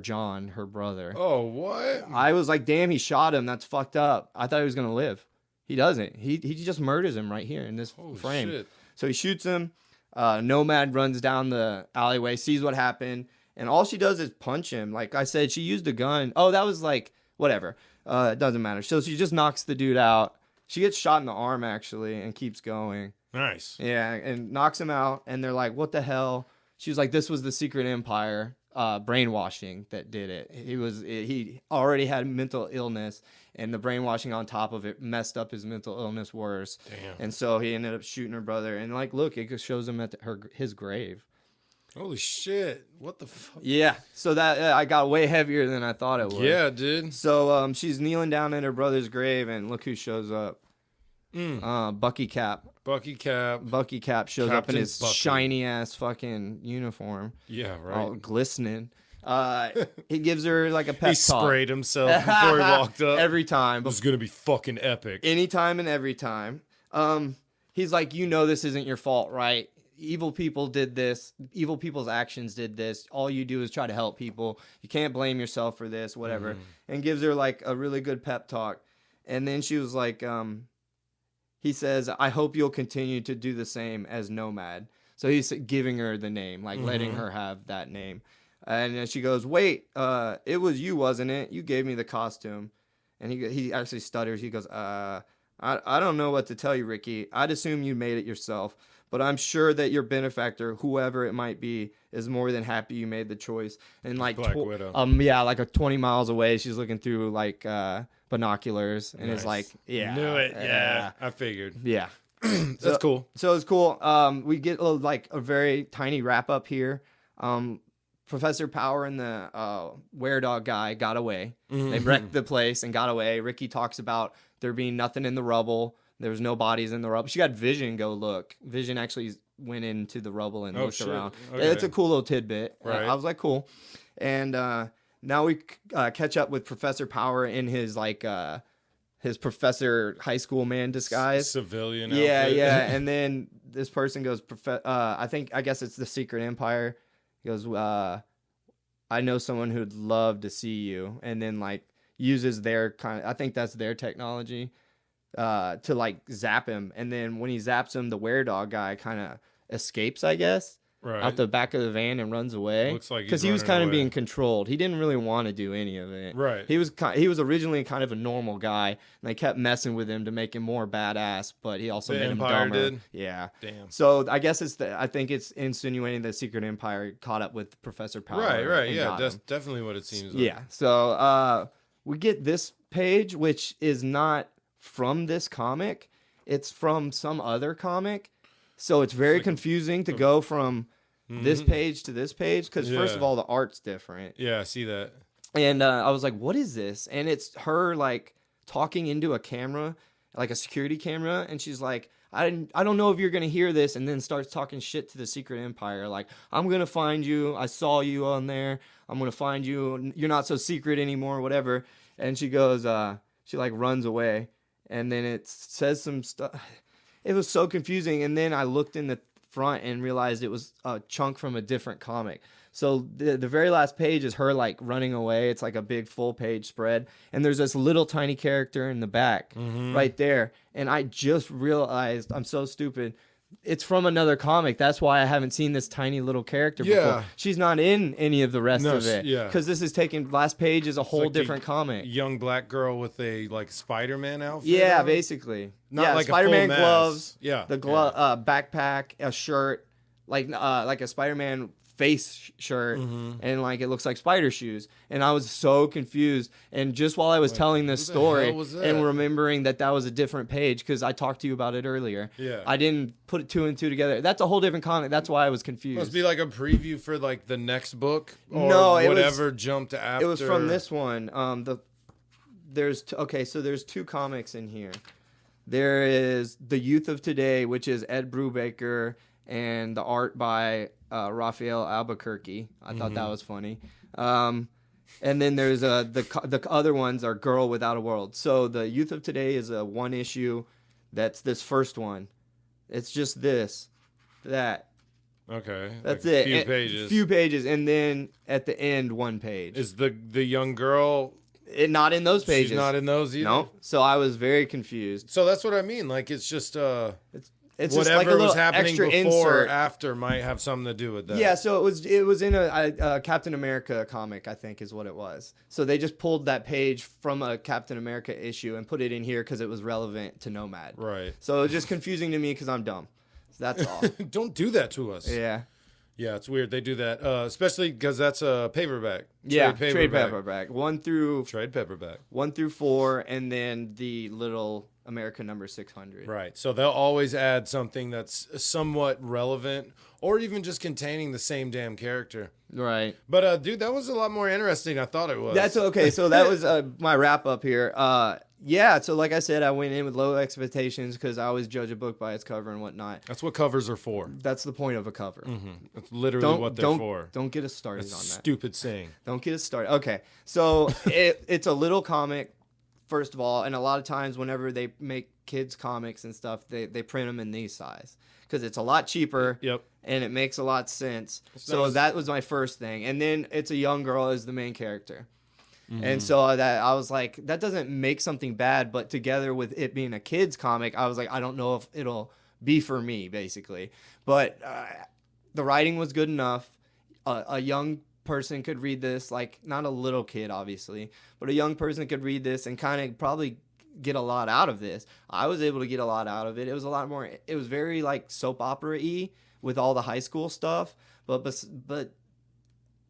John, her brother. Oh, what? I was like, damn, he shot him. That's fucked up. I thought he was going to live. He doesn't. He just murders him right here in this frame. Shit. So he shoots him. Nomad runs down the alleyway, sees what happened, and all she does is punch him. Like I said, she used a gun. Oh, that was like, whatever. It doesn't matter. So she just knocks the dude out. She gets shot in the arm, actually, and keeps going. Nice. Yeah, and knocks him out, and they're like, what the hell? She was like, this was the Secret Empire brainwashing that did it. He already had mental illness, and the brainwashing on top of it messed up his mental illness worse. Damn. And so he ended up shooting her brother. And like, look, it shows him at his grave. Holy shit. What the fuck? Yeah. So that I got way heavier than I thought it would. Yeah, dude. So she's kneeling down at her brother's grave, and look who shows up. Bucky Cap. Bucky Cap. Bucky Cap shows up in his shiny ass fucking uniform. Yeah, right. All glistening. He gives her like a pep He talk. sprayed himself before he walked up. Every time. This is going to be fucking epic. Anytime and every time. He's like, you know this isn't your fault, right? Evil people did this. Evil people's actions did this. All you do is try to help people. You can't blame yourself for this, whatever. And gives her like a really good pep talk. And then she was like, he says, I hope you'll continue to do the same as Nomad. So he's giving her the name, like letting her have that name. And then she goes, wait, it was you, wasn't it? You gave me the costume. And he actually stutters. He goes, I don't know what to tell you, Ricky. I'd assume you made it yourself. But I'm sure that your benefactor, whoever it might be, is more than happy you made the choice. And like Black Widow. Yeah, like 20 miles away, she's looking through like binoculars and Nice. is like, yeah. Knew it. Yeah. I figured. Yeah. That's cool. So it's cool. We get a very tiny wrap up here. Professor Power and the Were-Dog guy got away. They wrecked the place and got away. Ricky talks about there being nothing in the rubble. There was no bodies in the rubble. She got Vision go look. Vision actually went into the rubble and looked around. Okay. It's a cool little tidbit. Right. I was like, cool. And now we catch up with Professor Power in his his professor high school man disguise. Civilian Yeah, outfit. yeah. And then this person goes, I guess it's the Secret Empire. He goes, I know someone who'd love to see you. And then like uses their I think that's their technology to like zap him. And then when he zaps him, the Were-Dog guy kind of escapes, I guess. Right. Out the back of the van and runs away. Looks like because he was kind of being controlled. He didn't really want to do any of it. Right. He was originally kind of a normal guy, and they kept messing with him to make him more badass. But he also The made him Empire dumber. did? Yeah. Damn. So I guess I think it's insinuating the Secret Empire caught up with Professor Power. Right. and Yeah, got that's him. definitely what it seems like. Yeah. So we get this page, which is not from this comic. It's from some other comic. So it's very confusing to go from this page to this page because first of all, the art's different. Yeah, I see that. And I was like, what is this? And it's her like talking into a camera, like a security camera. And she's like, I don't know if you're going to hear this. And then starts talking shit to the Secret Empire. Like, I'm going to find you. I saw you on there. I'm going to find you. You're not so secret anymore, whatever. And she goes, she like runs away. And then it says some stuff. It was so confusing. And then I looked in the front and realized it was a chunk from a different comic. So the very last page is her like running away. It's like a big full page spread. And there's this little tiny character in the back right there. And I just realized, I'm so stupid, it's from another comic. That's why I haven't seen this tiny little character before. She's not in any of the rest of it. Yeah. Because this is taken, last page is a whole like different comic. Young black girl with a like Spider-Man outfit. Yeah, on? basically. Not like Spider-Man a full gloves. mask. The backpack, a shirt, like a Spider-Man face shirt, and like it looks like spider shoes. And I was so confused. And just while I was telling this story and remembering that was a different page, because I talked to you about it earlier. Yeah. I didn't put two and two together. That's a whole different comic. That's why I was confused. Must be like a preview for like the next book or whatever jumped after. It was from this one. There's two comics in here. There is The Youth of Today, which is Ed Brubaker, and the art by Raphael Albuquerque. I thought that was funny. And then there's the other ones are Girl Without a World. So The Youth of Today is a one issue. That's this first one. It's just that. Okay. That's like it. Few pages. And then at the end, one page. Is the young girl... not in those pages. She's not in those either? No. So I was very confused. So that's what I mean. Like, it's just... It's whatever just like a was happening extra before or insert. after might have something to do with that. Yeah, so it was in a Captain America comic, I think is what it was. So they just pulled that page from a Captain America issue and put it in here because it was relevant to Nomad. Right. So it was just confusing to me because I'm dumb. So that's all. Don't do that to us. Yeah. Yeah, it's weird. They do that, especially because that's a paperback. Trade paperback. Trade paperback. 1 through 4, and then the little America number 600. Right. So they'll always add something that's somewhat relevant or even just containing the same damn character. Right. But, dude, that was a lot more interesting than I thought it was. That's okay. So that was my wrap up here. Yeah, so like I said, I went in with low expectations because I always judge a book by its cover and whatnot. That's what covers are for. That's the point of a cover. Mm-hmm. That's literally what they're for. Don't get us started That's on that. Stupid saying. Don't get us started. Okay, so it's a little comic, first of all, and a lot of times whenever they make kids comics and stuff, they print them in these size because it's a lot cheaper. Yep. And it makes a lot of sense. So that was my first thing. And then it's a young girl as the main character. Mm-hmm. And so that I was like, that doesn't make something bad, but together with it being a kid's comic, I was like, I don't know if it'll be for me, basically. But the writing was good enough. A young person could read this, like not a little kid, obviously, but a young person could read this and kind of probably get a lot out of this. I was able to get a lot out of it. It was a lot more. It was very like soap opera-y with all the high school stuff, but.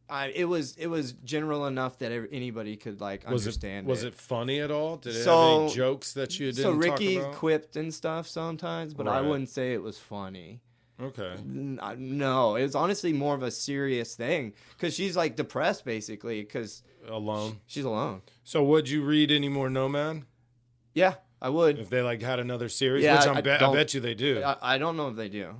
It was general enough that anybody could like understand. Was it funny at all? Did it have any jokes that you didn't talk about? So Ricky talk about? quipped and stuff sometimes, but I wouldn't say it was funny. Okay. No, it was honestly more of a serious thing because she's like depressed basically because alone. She's alone. So would you read any more Nomad? Yeah, I would. If they like had another series, yeah, which I bet you they do. I don't know if they do.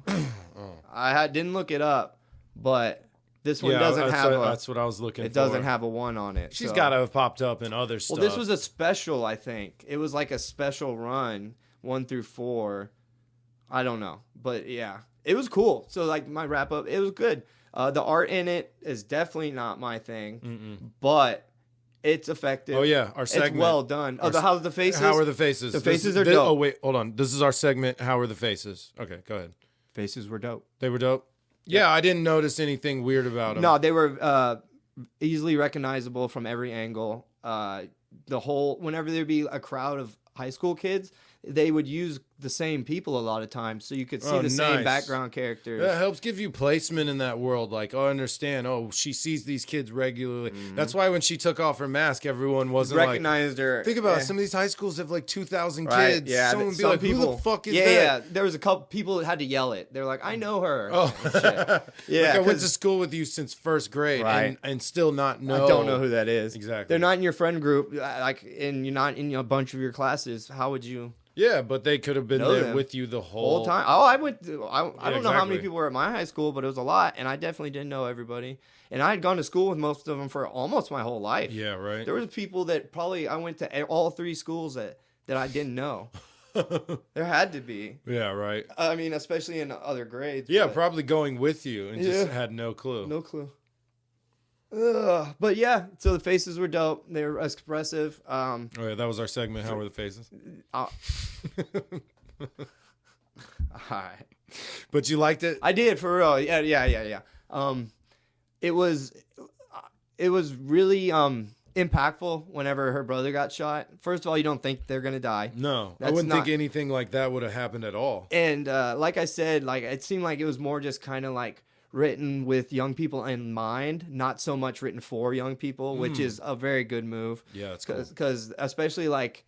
I didn't look it up, but. This one doesn't have that's what I was looking for. It doesn't have a 1 on it. She's got to have popped up in other stuff. Well, this was a special, I think. It was like a special run, 1 through 4. I don't know. But yeah, it was cool. So like my wrap up, it was good. The art in it is definitely not my thing, but it's effective. Oh yeah, our segment. It's well done. How's the faces? How are the faces? The faces are dope. Oh wait, hold on. This is our segment. How are the faces? Okay, go ahead. Faces were dope. They were dope. Yeah, I didn't notice anything weird about them. No, they were easily recognizable from every angle. Whenever there'd be a crowd of high school kids, they would use the same people a lot of times, so you could see the same background characters. That helps give you placement in that world. Like, I understand. Oh, she sees these kids regularly. Mm-hmm. That's why when she took off her mask, everyone wasn't recognized her. Think about it. Some of these high schools have like 2,000 kids. Yeah, someone would be like, people, who the fuck is that? Yeah, there was a couple people that had to yell it. They're like, I know her. Oh, yeah. Like I went to school with you since first grade, and still not know. I don't know who that is. Exactly. They're not in your friend group, and you're not in a bunch of your classes. How would you? Yeah, but they could have been there with you the whole time. Oh, I went. I don't know how many people were at my high school, but it was a lot, and I definitely didn't know everybody. And I had gone to school with most of them for almost my whole life. Yeah, right. There was people that probably I went to all 3 schools that I didn't know. There had to be. Yeah, right. I mean, especially in other grades. Yeah, probably going with you and just had no clue. No clue. But yeah, so the faces were dope. They were expressive. Oh yeah, that was our segment. How were the faces? All right. But you liked it? I did, for real. Yeah. It was really impactful whenever her brother got shot. First of all, you don't think they're gonna die. No, I That's wouldn't not- think anything like that would have happened at all. And like I said, like it seemed like it was more just kind of like written with young people in mind, not so much written for young people, which is a very good move. Yeah, it's cool. Because especially like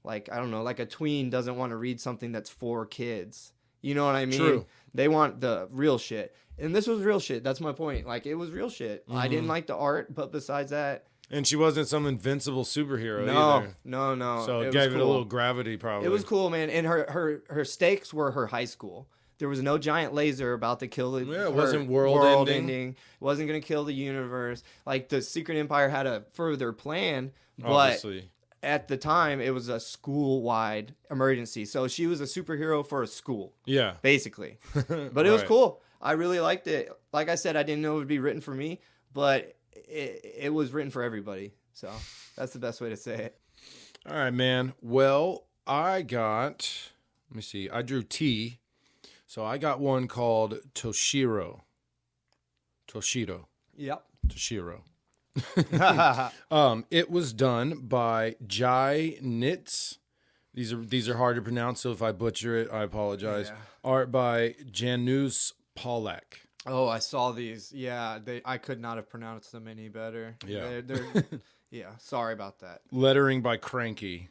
I don't know, like a tween doesn't want to read something that's for kids. You know what I mean? True. They want the real shit. And this was real shit. That's my point. Like, it was real shit. I didn't like the art, but besides that... And she wasn't some invincible superhero either. No. So it was gave it a cool. little gravity, probably. It was cool, man. And her stakes were her high school. There was no giant laser about to kill the... Yeah, it wasn't world ending. It wasn't going to kill the universe. Like, the Secret Empire had a further plan, but... Obviously. At the time, it was a school-wide emergency. So she was a superhero for a school. Yeah. Basically. But it was Right. cool. I really liked it. Like I said, I didn't know it would be written for me, but it was written for everybody. So that's the best way to say it. All right, man. Well, I got... Let me see. I drew T. So I got one called Toshiro. Toshiro. Yep. Toshiro. It was done by Jai Nitz. These are hard to pronounce, so if I butcher it, I apologize. Yeah. Art by Janusz Polak. Oh, I saw these. Yeah, I could not have pronounced them any better. Yeah. They're yeah, sorry about that. Lettering by Cranky.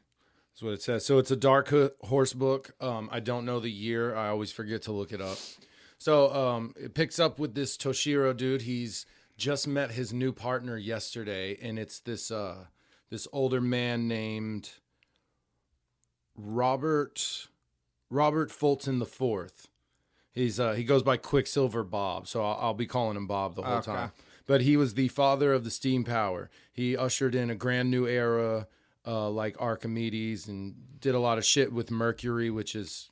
That's what it says. So it's a Dark Horse book. I don't know the year. I always forget to look it up. So it picks up with this Toshiro dude. He's just met his new partner yesterday, and it's this older man named Robert Fulton IV. He goes by Quicksilver Bob, so I'll be calling him Bob the whole time. But he was the father of the steam power. He ushered in a brand new era, like Archimedes, and did a lot of shit with Mercury, which is,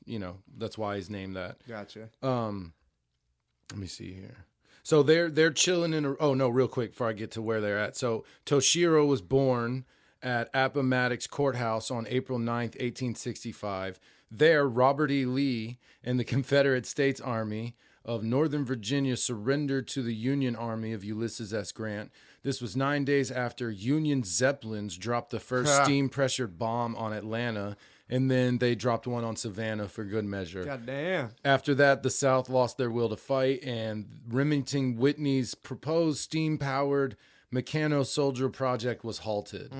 that's why he's named that. Gotcha. Let me see here. So they're chilling in real quick before I get to where they're at. So Toshiro was born at Appomattox Courthouse on April 9th, 1865. There, Robert E. Lee and the Confederate States Army of Northern Virginia surrendered to the Union Army of Ulysses S. Grant. This was 9 days after Union Zeppelins dropped the first steam-pressured bomb on Atlanta, and then they dropped one on Savannah for good measure. God damn. After that, the South lost their will to fight, and Remington Whitney's proposed steam-powered Mechano-Soldier project was halted.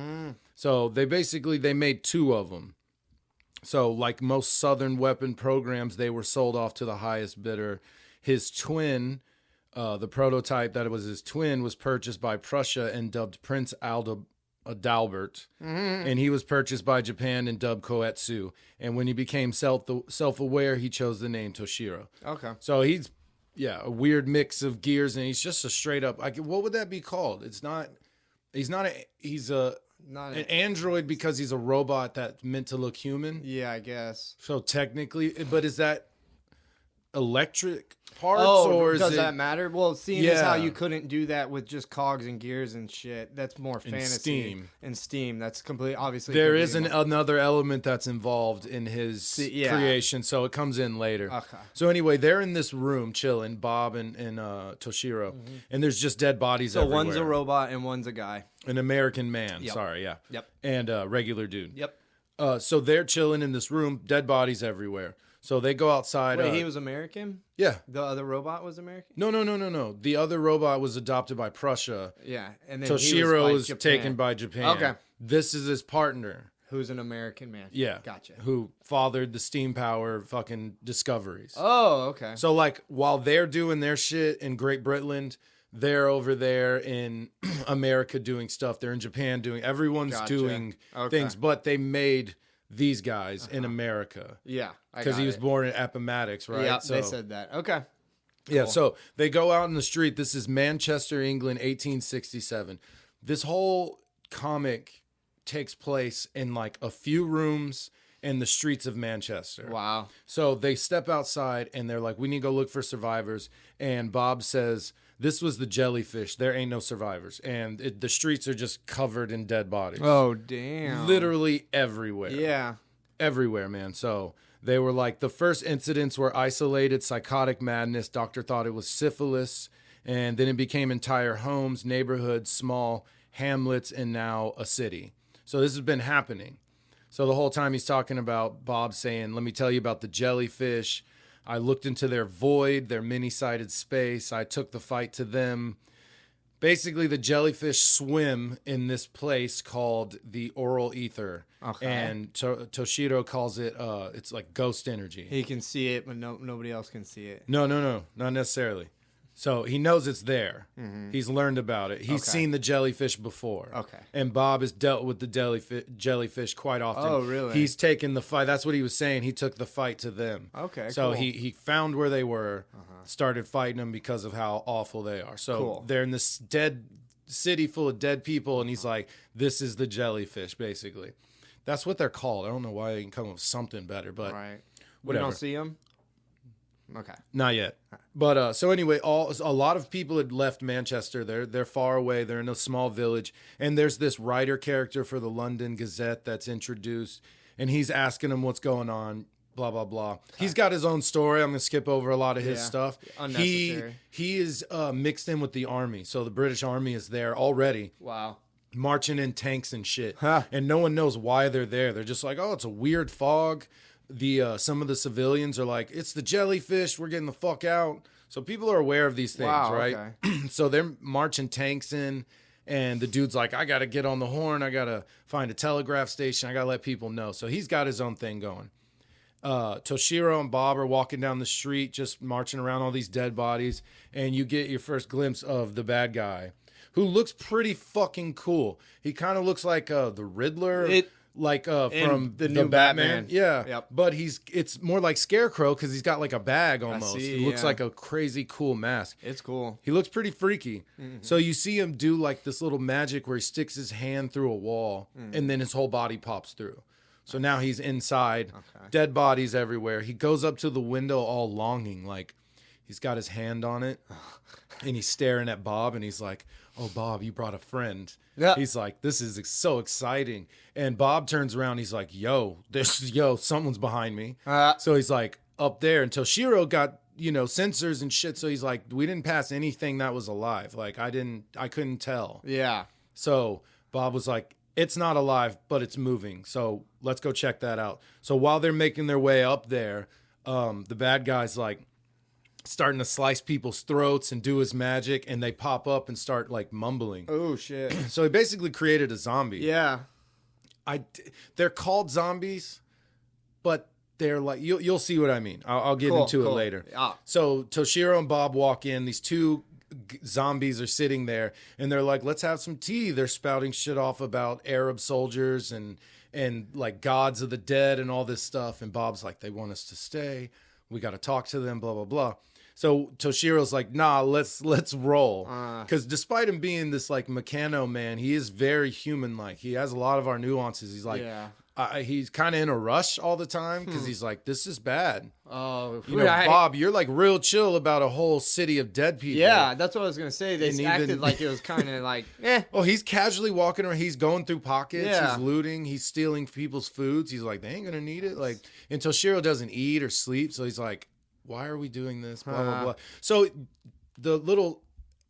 So they made two of them. So like most Southern weapon programs, they were sold off to the highest bidder. His twin, the prototype that was his twin, was purchased by Prussia and dubbed Prince Adalbert. And he was purchased by Japan and dubbed Koetsu. And when he became self-aware, he chose the name Toshiro. Okay. So he's, a weird mix of gears, and he's just a straight up, what would that be called? He's an android because he's a robot that's meant to look human. Yeah, I guess. So technically, but is that electric parts, or does that matter? Well, seeing as how Yeah. you couldn't do that with just cogs and gears and shit, that's more fantasy. Steam. And Steam, that's completely, obviously. There is another element that's involved in his yeah. creation, so it comes in later. Okay. So anyway, they're in this room chilling, Bob and Toshiro, and there's just dead bodies So everywhere. one's a robot and one's a guy. An American man, Yep. sorry, yeah. Yep. And a regular dude. Yep. So they're chilling in this room, dead bodies everywhere. So they go outside. Wait, he was American? Yeah. The other robot was American? No. The other robot was adopted by Prussia. Yeah. And then Toshiro he was taken by Japan. Okay. This is his partner. Who's an American man. Yeah. Gotcha. Who fathered the steam power fucking discoveries. Oh, okay. So, like, while they're doing their shit in Great Britain, they're over there in America doing stuff. They're in Japan everyone's Gotcha. doing Okay. things, but they made these guys in America. Yeah. Because he was born in Appomattox, right? Yeah, so, they said that. Okay. Yeah, Cool. so they go out in the street. This is Manchester, England, 1867. This whole comic takes place in like a few rooms in the streets of Manchester. Wow. So they step outside and they're like, we need to go look for survivors. And Bob says, this was the jellyfish. There ain't no survivors. And the streets are just covered in dead bodies. Oh, damn. Literally everywhere. Yeah. Everywhere, man. So They were like, the first incidents were isolated psychotic madness. Doctor thought it was syphilis. And then it became entire homes, neighborhoods, small hamlets, and now a city. So this has been happening. So the whole time he's talking about Bob saying, let me tell you about the jellyfish. I looked into their void, their many-sided space. I took the fight to them. Basically, the jellyfish swim in this place called the oral ether. Okay. And Toshiro calls it, it's like ghost energy. He can see it, but nobody else can see it. No, not necessarily. So he knows it's there. Mm-hmm. He's learned about it. He's seen the jellyfish before. Okay. And Bob has dealt with the jellyfish quite often. Oh, really? He's taken the fight. That's what he was saying. He took the fight to them. Okay, so cool. he found where they were, started fighting them because of how awful they are. So they're in this dead city full of dead people, and he's like, this is the jellyfish, basically. That's what they're called. I don't know why they can come up with something better, but right. We whatever. don't see them? Okay. Not yet. But so anyway, a lot of people had left Manchester. They're far away. They're in a small village. And there's this writer character for the London Gazette that's introduced. And he's asking them what's going on, blah, blah, blah. Okay. He's got his own story. I'm going to skip over a lot of his stuff. Unnecessary. He is mixed in with the army. So the British army is there already. Wow. Marching in tanks and shit. Huh. And no one knows why they're there. They're just like, oh, it's a weird fog. Some of the civilians are like, it's the jellyfish, we're getting the fuck out. So people are aware of these things, right? Okay. So they're marching tanks in, and the dude's like, I gotta get on the horn, I gotta find a telegraph station, I gotta let people know. So he's got his own thing going. Toshiro and Bob are walking down the street, just marching around all these dead bodies, and you get your first glimpse of the bad guy, who looks pretty fucking cool. He kind of looks like the Riddler. From the new Batman. Yeah. Yep. But it's more like Scarecrow because he's got like a bag almost. He looks like a crazy cool mask. It's cool. He looks pretty freaky. Mm-hmm. So you see him do like this little magic where he sticks his hand through a wall and then his whole body pops through. So now he's inside, dead bodies everywhere. He goes up to the window all longing, like he's got his hand on it and he's staring at Bob and he's like, oh, Bob, you brought a friend. Yeah. He's like, this is so exciting. And Bob turns around. He's like, yo, someone's behind me. So he's like up there. And Toshiro got, sensors and shit. So he's like, we didn't pass anything that was alive. Like I couldn't tell. Yeah. So Bob was like, it's not alive, but it's moving. So let's go check that out. So while they're making their way up there, the bad guy's like, starting to slice people's throats and do his magic, and they pop up and start like mumbling. Oh shit. So he basically created a zombie. Yeah. They're called zombies, but they're like, you'll see what I mean. I'll get into it later. So Toshiro and Bob walk in. These two zombies are sitting there, and they're like, let's have some tea. They're spouting shit off about Arab soldiers and like gods of the dead and all this stuff. And Bob's like, they want us to stay. We got to talk to them, blah, blah, blah. So Toshiro's like, nah, let's roll. Because despite him being this like mechano man, he is very human-like. He has a lot of our nuances. He's like, he's kind of in a rush all the time because he's like, this is bad. Oh, Bob, you're like real chill about a whole city of dead people. Yeah, that's what I was gonna say. They acted like it was kind of like, eh. Oh, he's casually walking around. He's going through pockets. Yeah. He's looting. He's stealing people's foods. He's like, they ain't gonna need it. Like, and Toshiro doesn't eat or sleep, so he's like, why are we doing this? Blah blah blah. So the little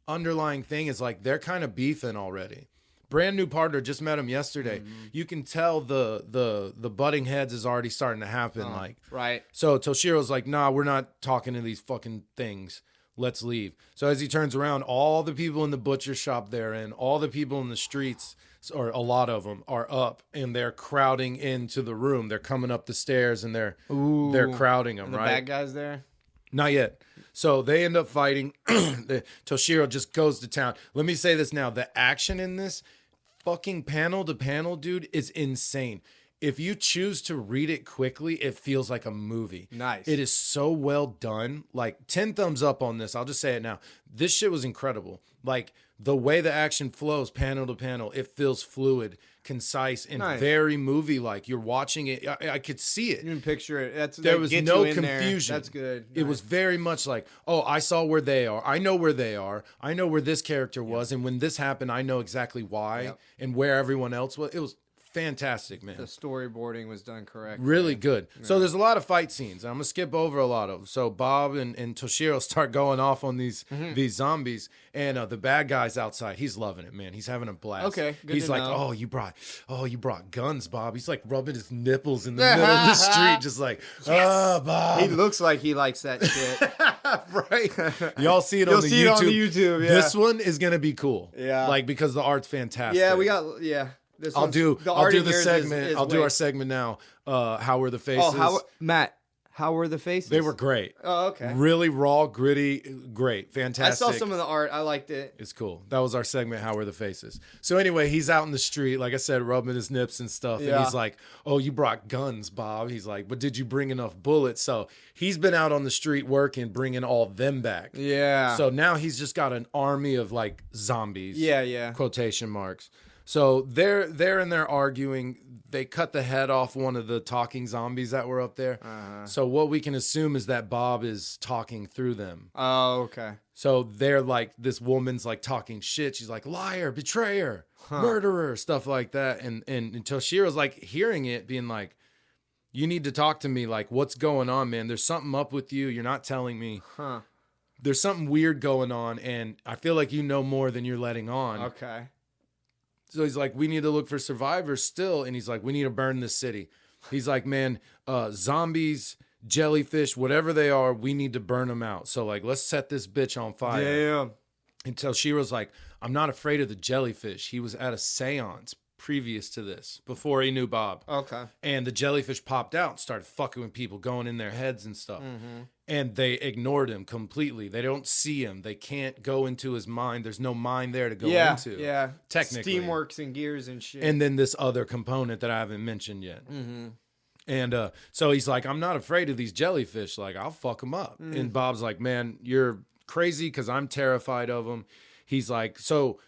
underlying thing is like they're kind of beefing already. Brand new partner, just met him yesterday. Mm-hmm. You can tell the butting heads is already starting to happen. Right. So Toshiro's like, nah, we're not talking to these fucking things. Let's leave. So as he turns around, all the people in the butcher shop they're in, all the people in the streets, or a lot of them, are up and they're crowding into the room. They're coming up the stairs and they're crowding them. And the right? bad guys there? Not yet. So they end up fighting. Toshiro just goes to town. Let me say this now. The action in this fucking panel to panel, dude, is insane. If you choose to read it quickly, it feels like a movie. Nice. It is so well done. Like 10 thumbs up on this. I'll just say it now. This shit was incredible. Like the way the action flows panel to panel, it feels fluid, concise, and very movie-like. You're watching it. I could see it. You can picture it. There was no confusion. That's good. It was very much like, oh, I saw where they are. I know where they are. I know where this character was. And when this happened, I know exactly why and where everyone else was. It was fantastic, man. The storyboarding was done correctly. Really good. Yeah. So there's a lot of fight scenes. I'm gonna skip over a lot of them. So Bob and Toshiro start going off on these zombies, and the bad guy's outside. He's loving it, man. He's having a blast. Okay, good He's to like, know. you brought guns, Bob. He's like rubbing his nipples in the middle of the street, just like, Bob. He looks like he likes that shit. Right? Y'all see it You'll on the see YouTube. it on the YouTube. Yeah. This one is gonna be cool. Yeah. Like because the art's fantastic. Yeah. I'll do the segment. I'll do our segment now. How were the faces? Matt? How were the faces? They were great. Oh, okay. Really raw, gritty, great, fantastic. I saw some of the art. I liked it. It's cool. That was our segment. How were the faces? So anyway, he's out in the street, like I said, rubbing his nips and stuff. Yeah. And he's like, "Oh, you brought guns, Bob." He's like, "But did you bring enough bullets?" So he's been out on the street working, bringing all them back. Yeah. So now he's just got an army of like zombies. Yeah. Quotation marks. So they're in there arguing. They cut the head off one of the talking zombies that were up there. So what we can assume is that Bob is talking through them. Oh, okay. So they're like, this woman's like talking shit. She's like, liar, betrayer, murderer, stuff like that. And Toshiro's like hearing it, being like, you need to talk to me. Like, what's going on, man? There's something up with you. You're not telling me. There's something weird going on. And I feel like you know more than you're letting on. Okay. So he's like, we need to look for survivors still. And he's like, we need to burn this city. He's like, man, zombies, jellyfish, whatever they are, we need to burn them out. So like, let's set this bitch on fire. Damn. And Toshiro's like, I'm not afraid of the jellyfish. He was at a seance previous to this, before he knew Bob. Okay. And the jellyfish popped out and started fucking with people, going in their heads and stuff. And they ignored him completely. They don't see him. They can't go into his mind. There's no mind there to go into. Yeah. Technically. Steamworks and gears and shit. And then this other component that I haven't mentioned yet. And so he's like, I'm not afraid of these jellyfish. Like, I'll fuck them up. And Bob's like, man, you're crazy because I'm terrified of them. He's like, so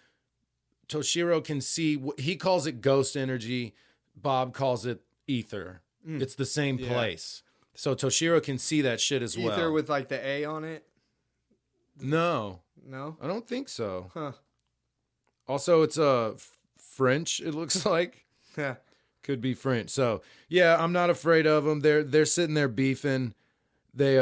Toshiro can see, he calls it ghost energy. Bob calls it ether. It's the same place. So Toshiro can see that shit as well. Ether with like the A on it? No. No? I don't think so. Huh. Also, it's French, it looks like. Yeah. Could be French. So, yeah, I'm not afraid of them. They're sitting there beefing. They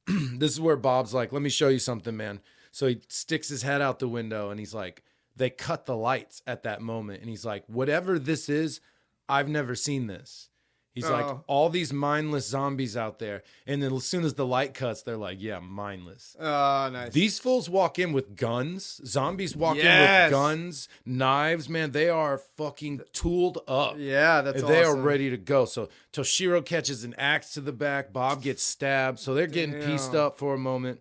this is where Bob's like, "Let me show you something, man." So he sticks his head out the window and he's like, they cut the lights at that moment. And he's like, whatever this is, I've never seen this. He's like, all these mindless zombies out there. And then as soon as the light cuts, they're like, yeah, mindless. Oh, nice. These fools walk in with guns. Zombies walk in with guns, knives, man. They are fucking tooled up. Yeah, that's They awesome. are ready to go. So Toshiro catches an axe to the back. Bob gets stabbed. So they're getting pieced up for a moment.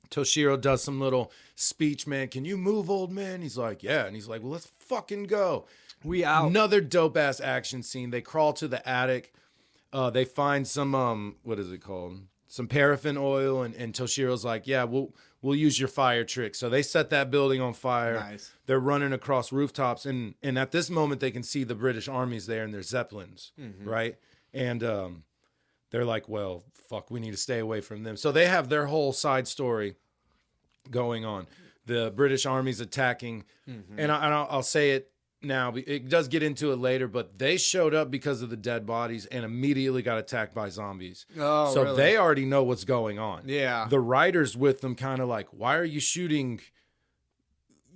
Toshiro does some little speech, man. Can you move, old man? He's like, yeah. And he's like, well, let's fucking go. We out. Another dope ass action scene. They crawl to the attic. They find some what is it called? Some paraffin oil, and Toshiro's like, yeah, we'll use your fire trick. So they set that building on fire. Nice. They're running across rooftops, and at this moment they can see the British armies there and their zeppelins, right? And they're like, well, fuck, we need to stay away from them. So they have their whole side story going on. The British army's attacking, and I'll say it now. It does get into it later, but they showed up because of the dead bodies and immediately got attacked by zombies. Oh, so really? they already know what's going on. Yeah. The writers with them kind of like, why are you shooting,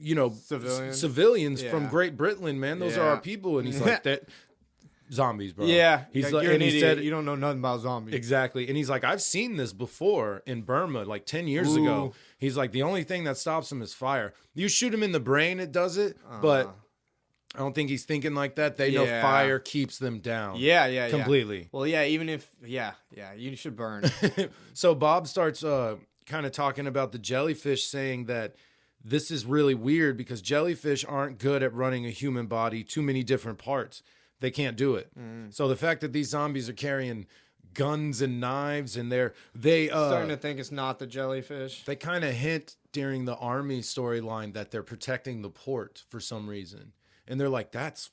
civilians from Great Britain, man? Those are our people. And he's like, that zombies, bro. Yeah. He's like, like, and he said, you don't know nothing about zombies. exactly. And he's like, I've seen this before in Burma, like 10 years ago. He's like, the only thing that stops him is fire. You shoot him in the brain, it does it. But I don't think he's thinking like that. They know fire keeps them down. Yeah. Completely. Well, yeah, even if, you should burn. So Bob starts kind of talking about the jellyfish, saying that this is really weird because jellyfish aren't good at running a human body, too many different parts. They can't do it. So the fact that these zombies are carrying guns and knives and they starting to think it's not the jellyfish. They kind of hint during the army storyline that they're protecting the port for some reason. And they're like, that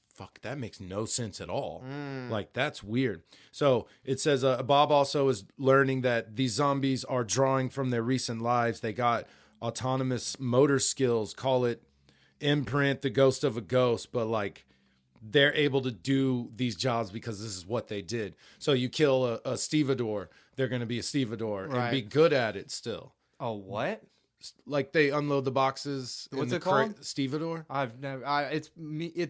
makes no sense at all. Like, that's weird. So it says Bob also is learning that these zombies are drawing from their recent lives. They got autonomous motor skills, call it imprint, the ghost of a ghost, but like they're able to do these jobs because this is what they did. So you kill a stevedore, they're going to be a stevedore and be good at it still. Oh, what? Like they unload the boxes. What's it called? Stevedore. I've never. It's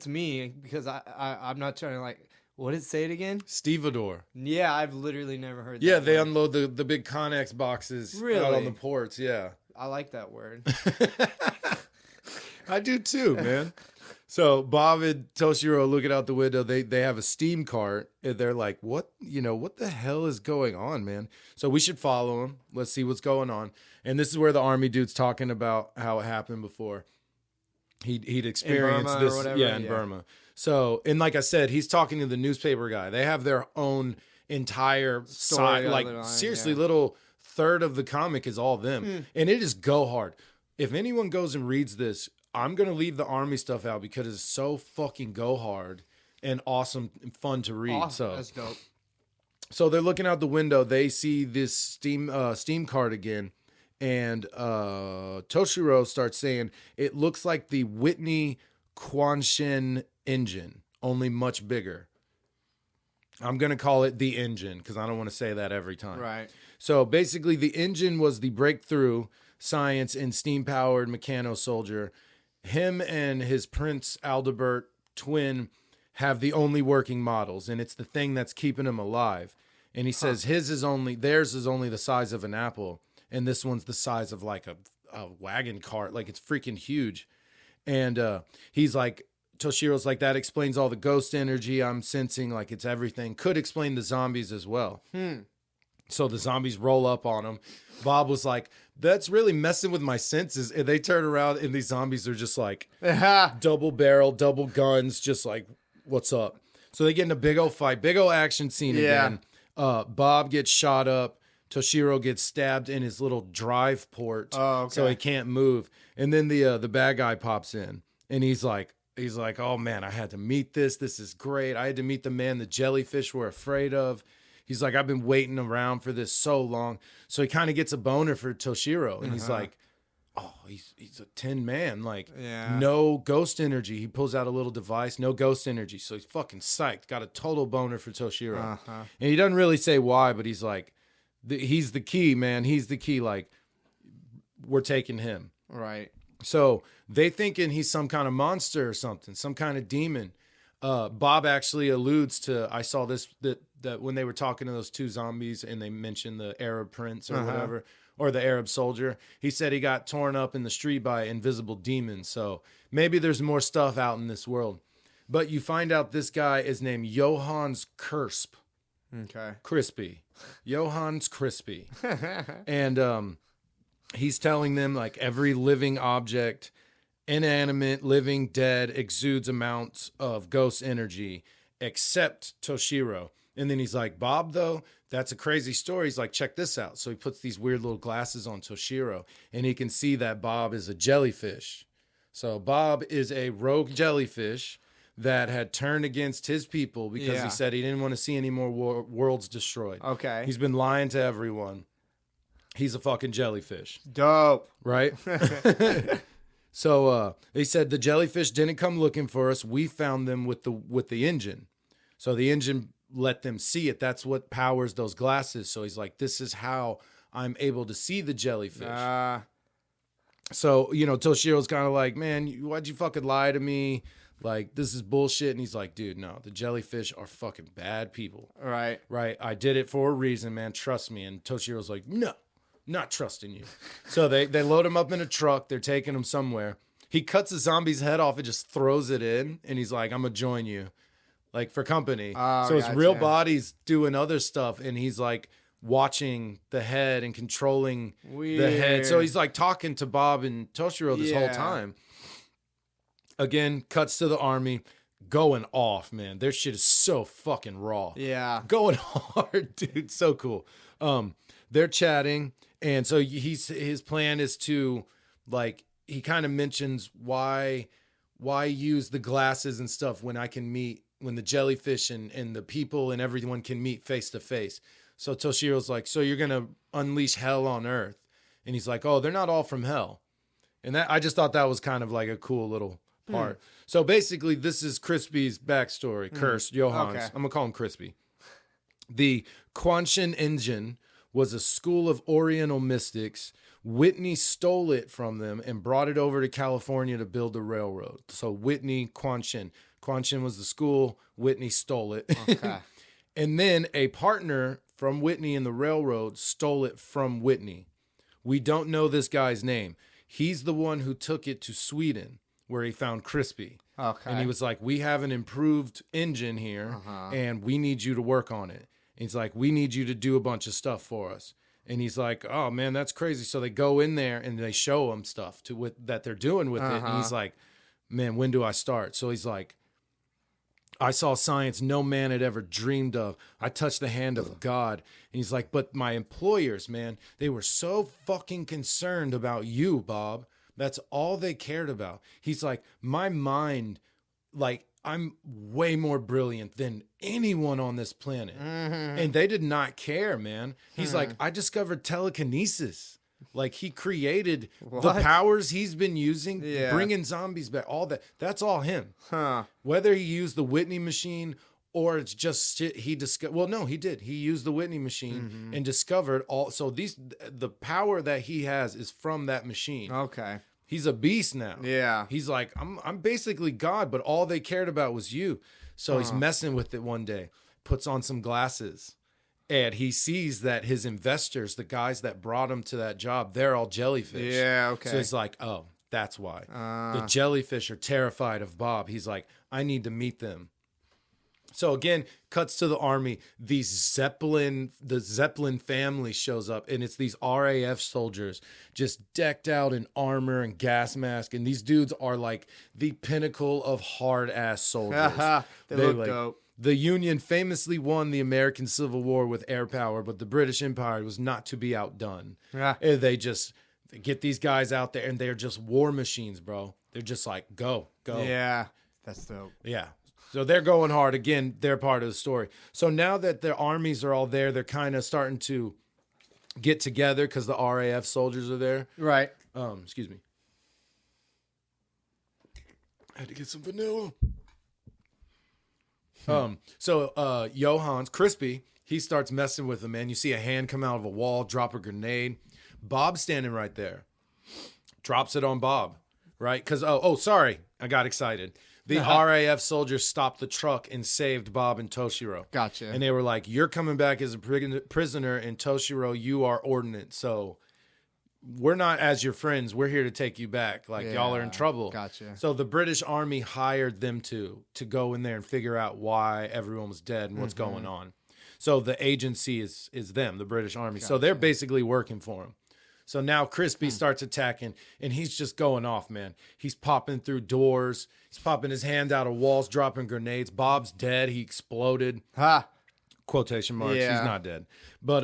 me because I'm not trying to like. What did it say it again? Stevedore. Yeah, I've literally never heard that. Yeah, they word. unload the big Connex boxes out on the ports. Yeah. I like that word. I do too, man. So Bob and Toshiro looking out the window. They have a steam cart, and they're like, "What? What the hell is going on, man?" So we should follow him. Let's see what's going on. And this is where the army dude's talking about how it happened before. He'd experienced this, in Burma. So, and like I said, he's talking to the newspaper guy. They have their own entire side, like seriously, little third of the comic is all them, and it is go hard. If anyone goes and reads this, I'm going to leave the army stuff out because it's so fucking go hard and awesome and fun to read. Awesome. That's dope. So they're looking out the window. They see this steam cart again. And Toshiro starts saying, it looks like the Whitney Quanshin engine, only much bigger. I'm going to call it the engine because I don't want to say that every time. Right. So basically the engine was the breakthrough science in steam-powered mechano-soldier. Him and his Prince Aldebert twin have the only working models, and it's the thing that's keeping him alive. And he says theirs is only the size of an apple, and this one's the size of like a wagon cart. Like it's freaking huge. And he's like, Toshiro's like, that explains all the ghost energy I'm sensing. Like it's everything. Could explain the zombies as well. So the zombies roll up on him. Bob was like, that's really messing with my senses. And they turn around and these zombies are just like double barrel, double guns, just like, what's up? So they get in a big old fight, big old action scene again. Bob gets shot up. Toshiro gets stabbed in his little drive port. So he can't move. And then the bad guy pops in and he's like, oh man, I had to meet this. This is great. I had to meet the man the jellyfish were afraid of. He's like, I've been waiting around for this so long. So he kind of gets a boner for Toshiro. And he's like, oh, he's a tin man. Like, no ghost energy. He pulls out a little device, no ghost energy. So he's fucking psyched. Got a total boner for Toshiro. And he doesn't really say why, but he's like, he's the key, man. He's the key. Like, we're taking him. Right. So they thinking he's some kind of monster or something, some kind of demon. Bob actually alludes to, I saw this, that when they were talking to those two zombies and they mentioned the Arab prince or whatever, or the Arab soldier, he said he got torn up in the street by invisible demons. So maybe there's more stuff out in this world. But you find out this guy is named Johannes Kursp. Okay. Crispy. Johannes Crispy. And he's telling them like every living object, inanimate, living, dead, exudes amounts of ghost energy except Toshiro. And then he's like, Bob, though, that's a crazy story. He's like, check this out. So he puts these weird little glasses on Toshiro, and he can see that Bob is a jellyfish. So Bob is a rogue jellyfish that had turned against his people because he said he didn't want to see any more worlds destroyed. Okay. He's been lying to everyone. He's a fucking jellyfish. Dope. Right? So they said the jellyfish didn't come looking for us. We found them with the engine. So the engine let them see it. That's what powers those glasses. So he's like, this is how I'm able to see the jellyfish. So, Toshiro's kind of like, man, why'd you fucking lie to me? Like, this is bullshit. And he's like, dude, no, the jellyfish are fucking bad people. Right. Right. I did it for a reason, man. Trust me. And Toshiro's like, no, not trusting you. So they load him up in a truck. They're taking him somewhere. He cuts the zombie's head off and just throws it in. And he's like, I'm going to join you. Like for company. So his real body's doing other stuff. And he's like watching the head and controlling the head. So he's like talking to Bob and Toshiro this whole time. Again, cuts to the army. Going off, man. Their shit is so fucking raw. Yeah. Going hard, dude. So cool. They're chatting. And so his plan is to, like, he kind of mentions why use the glasses and stuff when the jellyfish and the people and everyone can meet face to face. So Toshiro's like, so you're going to unleash hell on earth. And he's like, oh, they're not all from hell. And that, I just thought that was kind of like a cool little part. So basically, this is Crispy's backstory. Cursed Johans. Okay. I'm gonna call him Crispy. The Quanshan engine was a school of Oriental mystics. Whitney stole it from them and brought it over to California to build the railroad. So Whitney, Quanshan. Quanshan was the school. Whitney stole it. Okay. And then a partner from Whitney in the railroad stole it from Whitney. We don't know this guy's name. He's the one who took it to Sweden, where he found Crispy. Okay. And he was like, we have an improved engine here, and we need you to work on it. And he's like, we need you to do a bunch of stuff for us. And he's like, oh, man, that's crazy. So they go in there, and they show him stuff that they're doing with it. And he's like, man, when do I start? So he's like, I saw science no man had ever dreamed of. I touched the hand of God. And he's like, but my employers, man, they were so fucking concerned about you, Bob. That's all they cared about. He's like, my mind, like, I'm way more brilliant than anyone on this planet. And they did not care, man. He's like, I discovered telekinesis. Like, he created the powers he's been using, bringing zombies back, all that. That's all him. Whether he used the Whitney machine or it's just shit he discovered. Well, no, he did. He used the Whitney machine and discovered all. So the power that he has is from that machine. Okay. He's a beast now. Yeah. He's like, I'm basically God, but all they cared about was you. So he's messing with it one day, puts on some glasses. And he sees that his investors, the guys that brought him to that job, they're all jellyfish. Yeah, okay. So he's like, oh, that's why. The jellyfish are terrified of Bob. He's like, I need to meet them. So again, cuts to the army. The Zeppelin family shows up, and it's these RAF soldiers just decked out in armor and gas mask. And these dudes are like the pinnacle of hard-ass soldiers. They look dope. The Union famously won the American Civil War with air power, but the British Empire was not to be outdone. And they get these guys out there, and they're just war machines, bro. They're just like, go. Yeah, that's dope. Yeah. So they're going hard. Again, they're part of the story. So now that their armies are all there, they're kind of starting to get together because the RAF soldiers are there. Right. Excuse me. I had to get some vanilla. So Johan's Crispy, he starts messing with him, man. You see a hand come out of a wall, drop a grenade. Bob's standing right there. Drops it on Bob, right? Because, sorry. I got excited. The RAF soldiers stopped the truck and saved Bob and Toshiro. Gotcha. And they were like, you're coming back as a prisoner, and Toshiro, you are ordnance. So we're not as your friends. We're here to take you back. Like, y'all are in trouble. Gotcha. So the British Army hired them to go in there and figure out why everyone was dead and what's going on. So the agency is them, the British Army. So they're basically working for him. So now Crispy starts attacking, and he's just going off, man. He's popping through doors. He's popping his hand out of walls, dropping grenades. Bob's dead. He exploded. Quotation marks. Yeah. He's not dead. But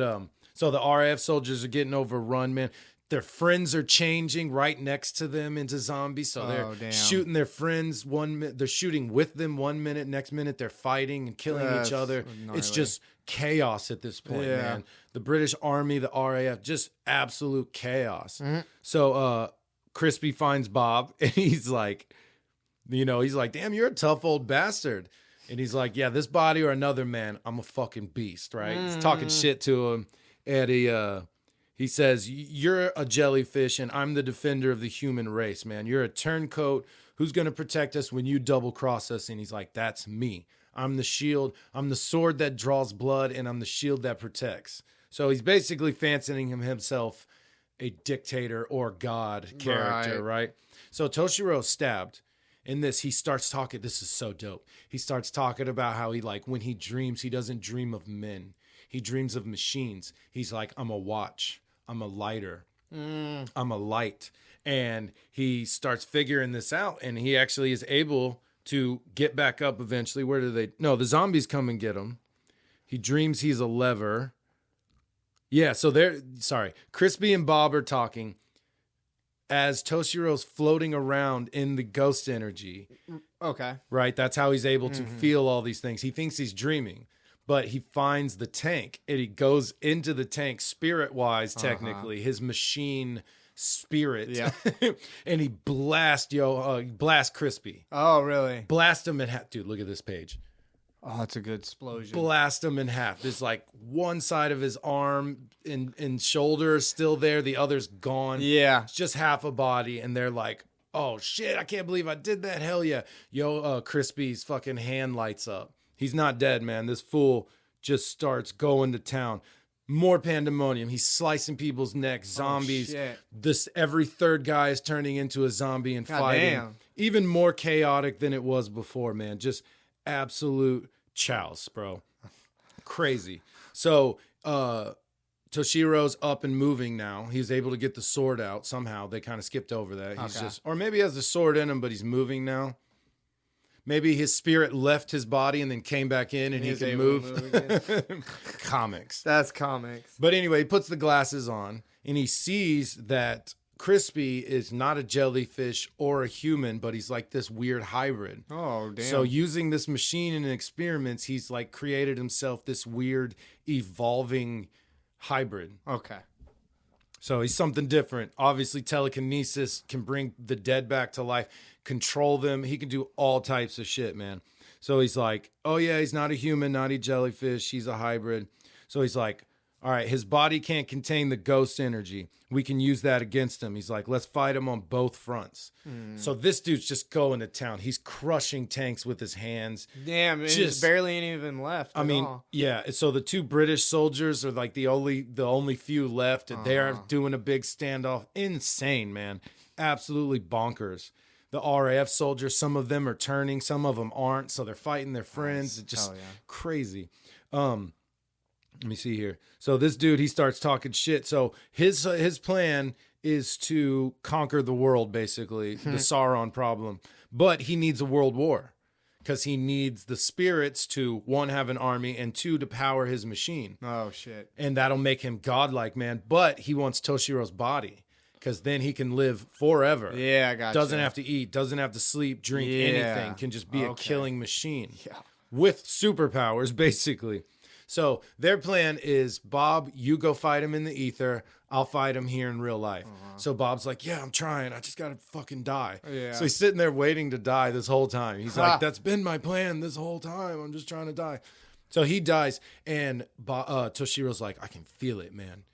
so the RAF soldiers are getting overrun, man. Their friends are changing right next to them into zombies. So they're shooting their friends they're shooting with them 1 minute, next minute they're fighting and killing each other. It's just chaos at this point, man. The British Army, the RAF, just absolute chaos. So Crispy finds Bob, and he's like, damn, you're a tough old bastard. And he's like, yeah, this body or another, man, I'm a fucking beast, right? He's talking shit to him. And he says, you're a jellyfish, and I'm the defender of the human race, man. You're a turncoat. Who's going to protect us when you double-cross us? And he's like, that's me. I'm the shield. I'm the sword that draws blood, and I'm the shield that protects. So he's basically fancying himself a dictator or God character, right? So Toshiro's stabbed. In this, he starts talking. This is so dope. He starts talking about how when he dreams, he doesn't dream of men. He dreams of machines. He's like, I'm a watch. I'm a lighter. I'm a light. And he starts figuring this out, and he actually is able to get back up eventually. Where do they? No, the zombies come and get him. He dreams he's a lever. Yeah, so Crispy and Bob are talking as Toshiro's floating around in the ghost energy. Okay. Right? That's how he's able to feel all these things. He thinks he's dreaming, but he finds the tank, and he goes into the tank spirit-wise, technically. His machine spirit. Yeah. And he blast Crispy. Oh, really? Blast him in half. Dude, look at this page. Oh, it's a good explosion. Blast him in half. There's like one side of his arm and shoulder is still there. The other's gone. Yeah. It's just half a body. And they're like, oh shit, I can't believe I did that. Hell yeah. Crispy's fucking hand lights up. He's not dead, man. This fool just starts going to town. More pandemonium. He's slicing people's necks, zombies. Every third guy is turning into a zombie and fighting. Damn. Even more chaotic than it was before, man. Just absolute chows, bro. Crazy. So Toshiro's up and moving now. He's able to get the sword out somehow. They kind of skipped over that. He's or maybe he has the sword in him, but he's moving now. Maybe his spirit left his body and then came back in and he can move. Comics. That's comics. But anyway, he puts the glasses on and he sees that Crispy is not a jellyfish or a human, but he's like this weird hybrid. Oh, damn. So using this machine in experiments, he's like created himself this weird evolving hybrid. Okay. So he's something different. Obviously, telekinesis can bring the dead back to life, control them. He can do all types of shit, man. So he's like, oh yeah, he's not a human, not a jellyfish. He's a hybrid. So he's like, all right, his body can't contain the ghost energy. We can use that against him. He's like, let's fight him on both fronts. So this dude's just going to town. He's crushing tanks with his hands. Damn, there's barely any of him left. Yeah. So the two British soldiers are like the only few left. They're doing a big standoff. Insane, man. Absolutely bonkers. The RAF soldiers, some of them are turning, some of them aren't. So they're fighting their friends. It's just crazy. Let me see here. So this dude, he starts talking shit. So his plan is to conquer the world, basically, the Sauron problem. But he needs a world war because he needs the spirits to, one, have an army, and two, to power his machine. Oh, shit. And that'll make him godlike, man. But he wants Toshiro's body because then he can live forever. Yeah, I got Doesn't have to eat, doesn't have to sleep, drink anything, can just be a killing machine with superpowers, basically. So their plan is, Bob, you go fight him in the ether. I'll fight him here in real life. So Bob's like, yeah, I'm trying. I just got to fucking die. Yeah. So he's sitting there waiting to die this whole time. He's like, that's been my plan this whole time. I'm just trying to die. So he dies. And Toshiro's like, I can feel it, man.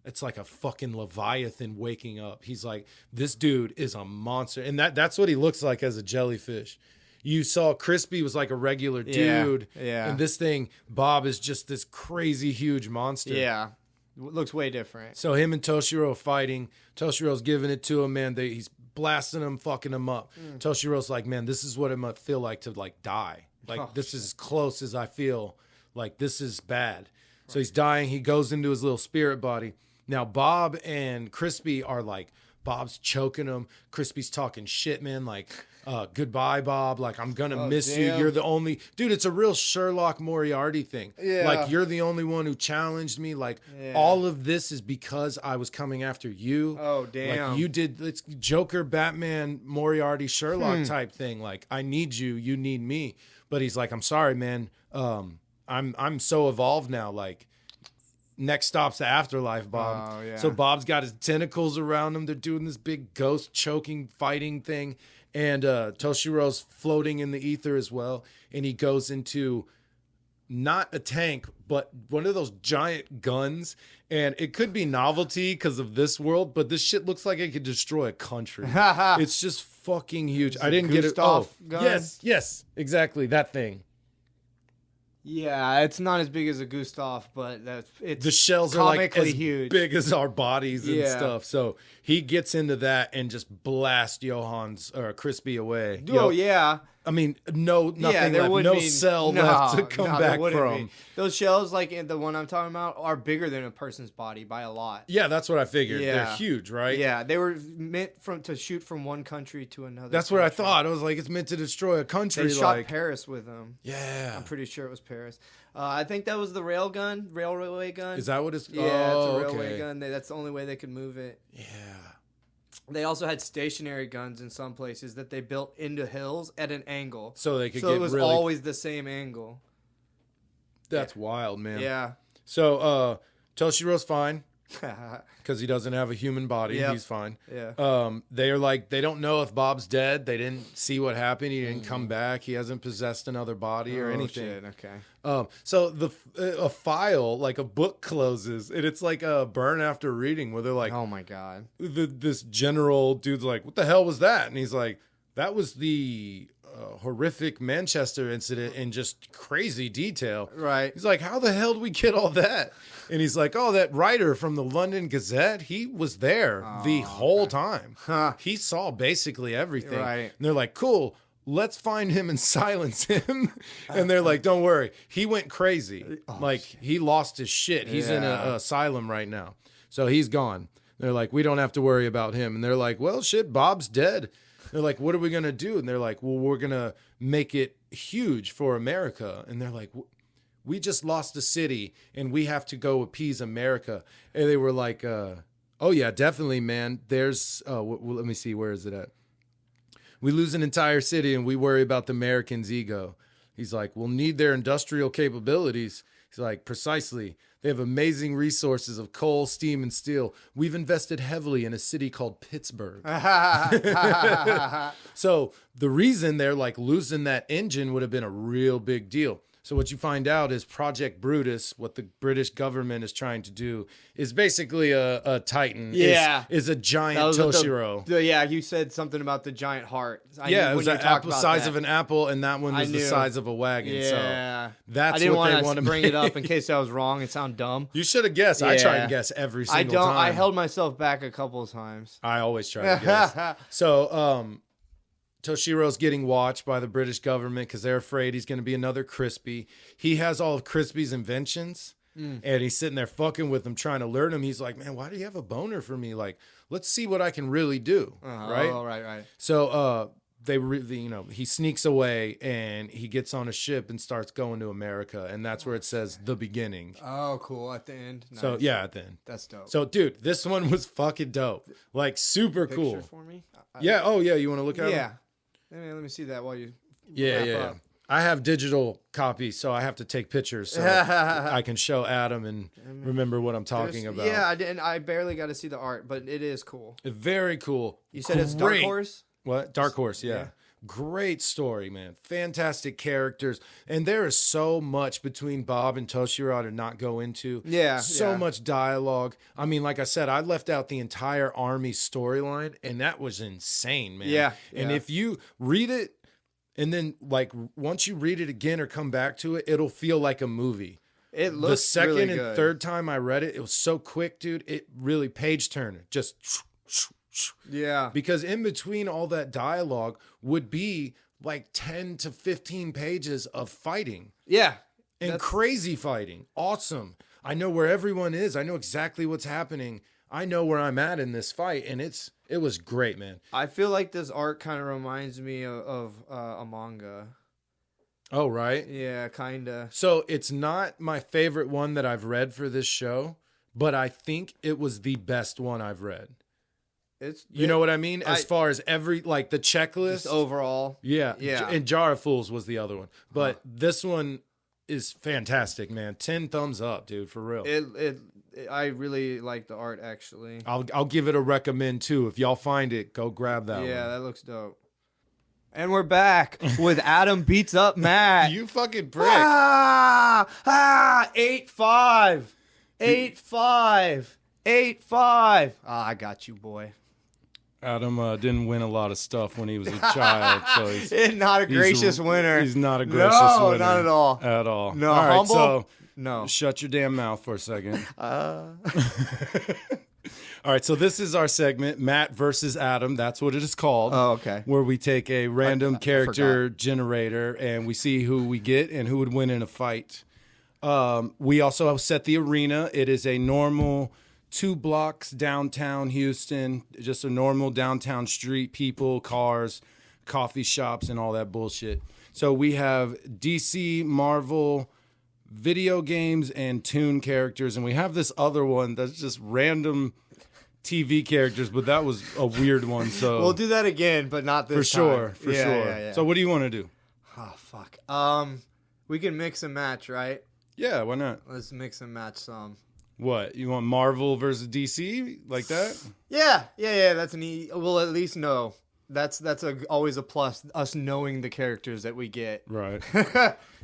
It's like a fucking Leviathan waking up. He's like, this dude is a monster. And that's what he looks like as a jellyfish. You saw Crispy was like a regular dude. Yeah. And this thing, Bob, is just this crazy huge monster. Yeah. Looks way different. So him and Toshiro are fighting. Toshiro's giving it to him, man. He's blasting him, fucking him up. Toshiro's like, man, this is what it might feel like to like die. Like this is as close as I feel. Like this is bad. So he's dying. He goes into his little spirit body. Now Bob and Crispy are like, Bob's choking him. Crispy's talking shit, man. Like, goodbye, Bob. Like, I'm going to miss you. You're the only... Dude, it's a real Sherlock Moriarty thing. Yeah. Like, you're the only one who challenged me. Like, all of this is because I was coming after you. Oh, damn. Like, you did... It's Joker, Batman, Moriarty, Sherlock type thing. Like, I need you. You need me. But he's like, I'm sorry, man. I'm so evolved now. Like... Next stop's the afterlife, Bob. Oh, yeah. So Bob's got his tentacles around him. They're doing this big ghost choking fighting thing. And Toshiro's floating in the ether as well. And he goes into not a tank, but one of those giant guns. And it could be novelty because of this world, but this shit looks like it could destroy a country. It's just fucking huge. I didn't get it. Oh, gun. Yes, exactly. That thing. Yeah, it's not as big as a Gustav, but it's the shells are like as huge, big as our bodies and stuff. So he gets into that and just blasts Johan's or Crispy away. Oh yeah. I mean, nothing left. No cell left to come back from. Those shells, like the one I'm talking about, are bigger than a person's body by a lot. Yeah, that's what I figured. Yeah. They're huge, right? Yeah, they were meant to shoot from one country to another. That's what I thought. I was like, it's meant to destroy a country. They shot Paris with them. Yeah. I'm pretty sure it was Paris. I think that was the railway gun. Is that what it's? Yeah, it's a railway gun. That's the only way they could move it. Yeah. They also had stationary guns in some places that they built into hills at an angle. So they could it was always the same angle. That's wild, man. Yeah. So Toshiro's fine. because he doesn't have a human body. Yep. He's fine. Yeah. They're like, they don't know if Bob's dead. They didn't see what happened. He didn't come back. He hasn't possessed another body or anything. Shit. Okay. So a file, like a book closes, and it's like a burn after reading where they're like, Oh my God. this general dude's like, what the hell was that? And he's like, that was the horrific Manchester incident in just crazy detail. Right. He's like, how the hell did we get all that? And he's like, oh, that writer from the London Gazette, he was there the whole time. Huh. He saw basically everything. Right. And they're like, cool, let's find him and silence him. And they're like, don't worry. He went crazy. He lost his shit. He's in an asylum right now. So he's gone. They're like, we don't have to worry about him. And they're like, well, shit, Bob's dead. They're like, what are we going to do? And they're like, well, we're going to make it huge for America. And they're like, we just lost a city and we have to go appease America. And they were like, oh, yeah, definitely, man. There's, let me see, where is it at? We lose an entire city and we worry about the Americans' ego. He's like, we'll need their industrial capabilities. He's like, precisely. They have amazing resources of coal, steam, and steel. We've invested heavily in a city called Pittsburgh. So the reason they're like losing that engine would have been a real big deal. So what you find out is Project Brutus, what the British government is trying to do, is basically a Titan. Yeah. Is a giant That was Toshiro. Yeah, you said something about the giant heart. It was the size of an apple, and that one was the size of a wagon. Yeah. So that's I didn't what they want want to to bring it up in case I was wrong. It sounded dumb. You should have guessed. I try and guess every single time. I held myself back a couple of times. I always try to guess. So, Toshiro's getting watched by the British government because they're afraid he's going to be another Crispy. He has all of Crispy's inventions, and he's sitting there fucking with them, trying to learn them. He's like, man, why do you have a boner for me? Like, let's see what I can really do, right? Oh, right. So, he sneaks away and he gets on a ship and starts going to America, and that's where it says the beginning. Oh, cool. At the end. Nice. So yeah, at the end. That's dope. So, dude, this one was fucking dope. Like, super Picture cool. for me? Yeah. Oh, yeah. You want to look at it? Yeah. Let me see that while you. Yeah. up. I have digital copies, so I have to take pictures so I can show Adam and remember what I'm talking about. Yeah, I barely got to see the art, but it is cool. Very cool. You said it's Dark Horse? What? Dark Horse, yeah. Great story, man. Fantastic characters. And there is so much between Bob and Toshiro to not go into. Yeah. So much dialogue. I mean, like I said, I left out the entire Army storyline, and that was insane, man. Yeah. And if you read it, and then, like, once you read it again or come back to it, it'll feel like a movie. It looks the second really and good. third time I read it, it was so quick, dude. It really page turner. Just Yeah. because in between all that dialogue would be like 10 to 15 pages of fighting. Yeah. And crazy fighting. Awesome. I know where everyone is. I know exactly what's happening. I know where I'm at in this fight, and it was great, man. I feel like this art kind of reminds me of a manga. Oh, right? Yeah, kind of. So it's not my favorite one that I've read for this show, but I think it was the best one I've read. You know what I mean? As far as every, like, the checklist. Just overall. Yeah. Yeah. And Jar of Fools was the other one. But this one is fantastic, man. 10 thumbs up, dude, for real. I really like the art, actually. I'll give it a recommend, too. If y'all find it, go grab that one. Yeah, that looks dope. And we're back with Adam beats up Matt. You fucking prick. 8-5. 8-5. 8-5. I got you, boy. Adam didn't win a lot of stuff when he was a child, so he's not a gracious winner. He's not a gracious winner. No, not at all. At all. No, all right, humble? so No. shut your damn mouth for a second. All right, so this is our segment, Matt versus Adam. That's what it is called. Oh, okay. Where we take a random character generator and we see who we get and who would win in a fight. We also have set the arena. It is a normal 2 blocks downtown Houston, just a normal downtown street, people, cars, coffee shops, and all that bullshit. So we have DC, Marvel, video games, and toon characters, and we have this other one that's just random TV characters, but that was a weird one. So We'll do that again, but not this time. For sure. Yeah. So what do you want to do? Oh, fuck. We can mix and match, right? Yeah, why not? Let's mix and match some. What, you want Marvel versus DC like that? Yeah. That's we'll at least know. That's always a plus. Us knowing the characters that we get. Right.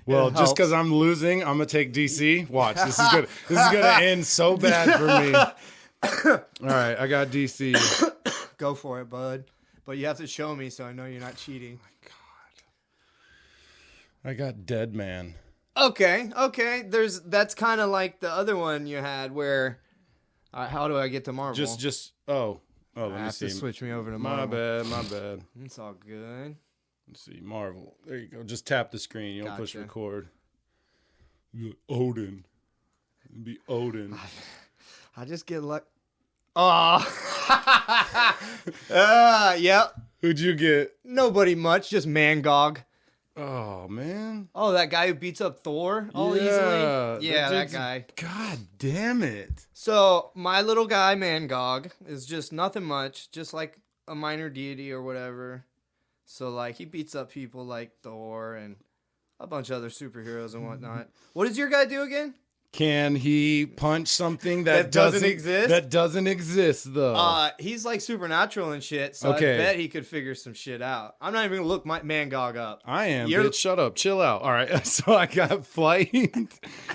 Well, just because I'm losing, I'm gonna take DC. Watch, this is good. This is gonna end so bad for me. All right, I got DC. Go for it, bud. But you have to show me so I know you're not cheating. God, I got Dead Man. Okay. That's kind of like the other one you had where. How do I get to Marvel? Let me have see. to switch me over to My Marvel. bad. It's all good. Let's see, Marvel. There you go. Just tap the screen. You don't push Gotcha. record. Odin. It'd be Odin. I just get luck. Oh. Yep. Who'd you get? Nobody much. Just Mangog. Oh, man. Oh, that guy who beats up Thor all easily? Yeah, that guy. God damn it. So, my little guy, Mangog, is just nothing much. Just like a minor deity or whatever. So, like, he beats up people like Thor and a bunch of other superheroes and whatnot. What does your guy do again? Can he punch something that doesn't exist? That doesn't exist, though. He's like supernatural and shit, so Okay. I bet he could figure some shit out. I'm not even gonna look my Mangog up. I am, bitch. Shut up. Chill out. All right. So I got flight,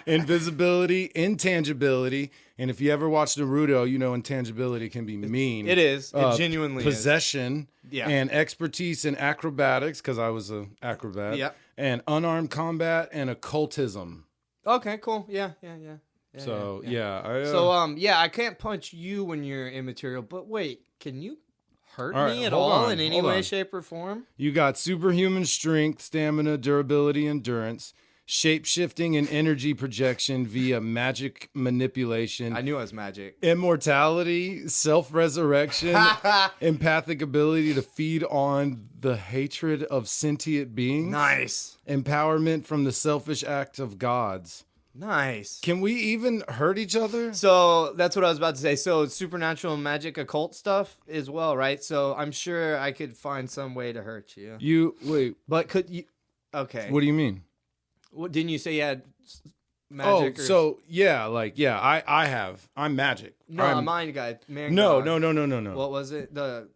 invisibility, intangibility. And if you ever watch Naruto, you know intangibility can be mean. It is. It genuinely possession, Yeah. and expertise in acrobatics, because I was an acrobat. Yep. And unarmed combat and occultism. Okay, cool. Yeah. So, I can't punch you when you're immaterial, but wait, can you hurt All right, me at hold all on, in any hold way, on. shape, or form? You got superhuman strength, stamina, durability, endurance, shape-shifting and energy projection via magic manipulation. I knew it was magic. Immortality, self-resurrection, empathic ability to feed on the hatred of sentient beings. Nice. Empowerment from the selfish act of gods. Nice. Can we even hurt each other? So that's what I was about to say. So supernatural magic occult stuff as well, right? So I'm sure I could find some way to hurt you. Wait. But could you? Okay. What do you mean? What, didn't you say you had magic? I have. I'm magic. No, I'm, mine guy. Man no. What was it? The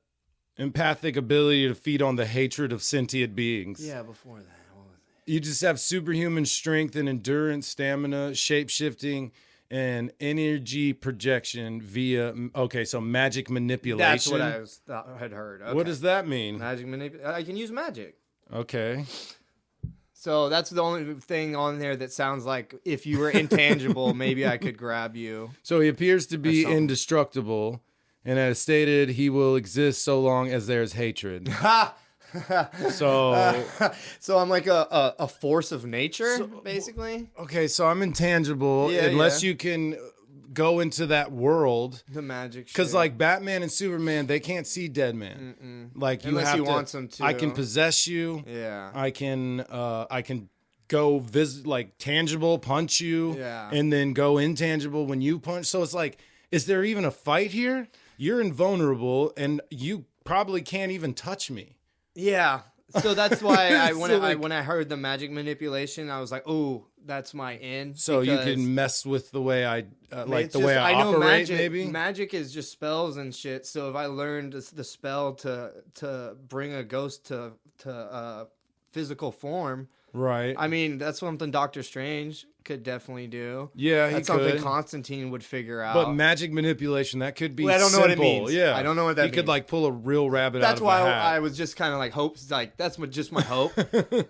Empathic ability to feed on the hatred of sentient beings. Yeah, before that. What was it? You just have superhuman strength and endurance, stamina, shape-shifting, and energy projection via... Okay, so magic manipulation. That's what I had heard. Okay. What does that mean? Magic manipulation. I can use magic. Okay. So that's the only thing on there that sounds like if you were intangible, maybe I could grab you. So he appears to be indestructible, and as stated, he will exist so long as there is hatred. So I'm like a force of nature, basically. Okay, so I'm intangible unless you can go into that world. The magic shit. Because like Batman and Superman, they can't see dead man. Like you Unless have he to, wants them to. I can possess you. Yeah. I can go visit like tangible, punch you. Yeah. And then go intangible when you punch. So it's like, is there even a fight here? You're invulnerable and you probably can't even touch me. Yeah. So that's why when I heard the magic manipulation, I was like, "Oh, that's my in." So you can mess with the way I operate. Magic, maybe magic is just spells and shit. So if I learned the spell to bring a ghost to physical form, right? I mean, that's something Doctor Strange could definitely do. Yeah, that's something Constantine would figure out. But magic manipulation, that could be I don't know what it means. Yeah, I don't know what that means. You could like pull a real rabbit out of a hat. That's why I was just kind of like hopes. Like that's just my hope.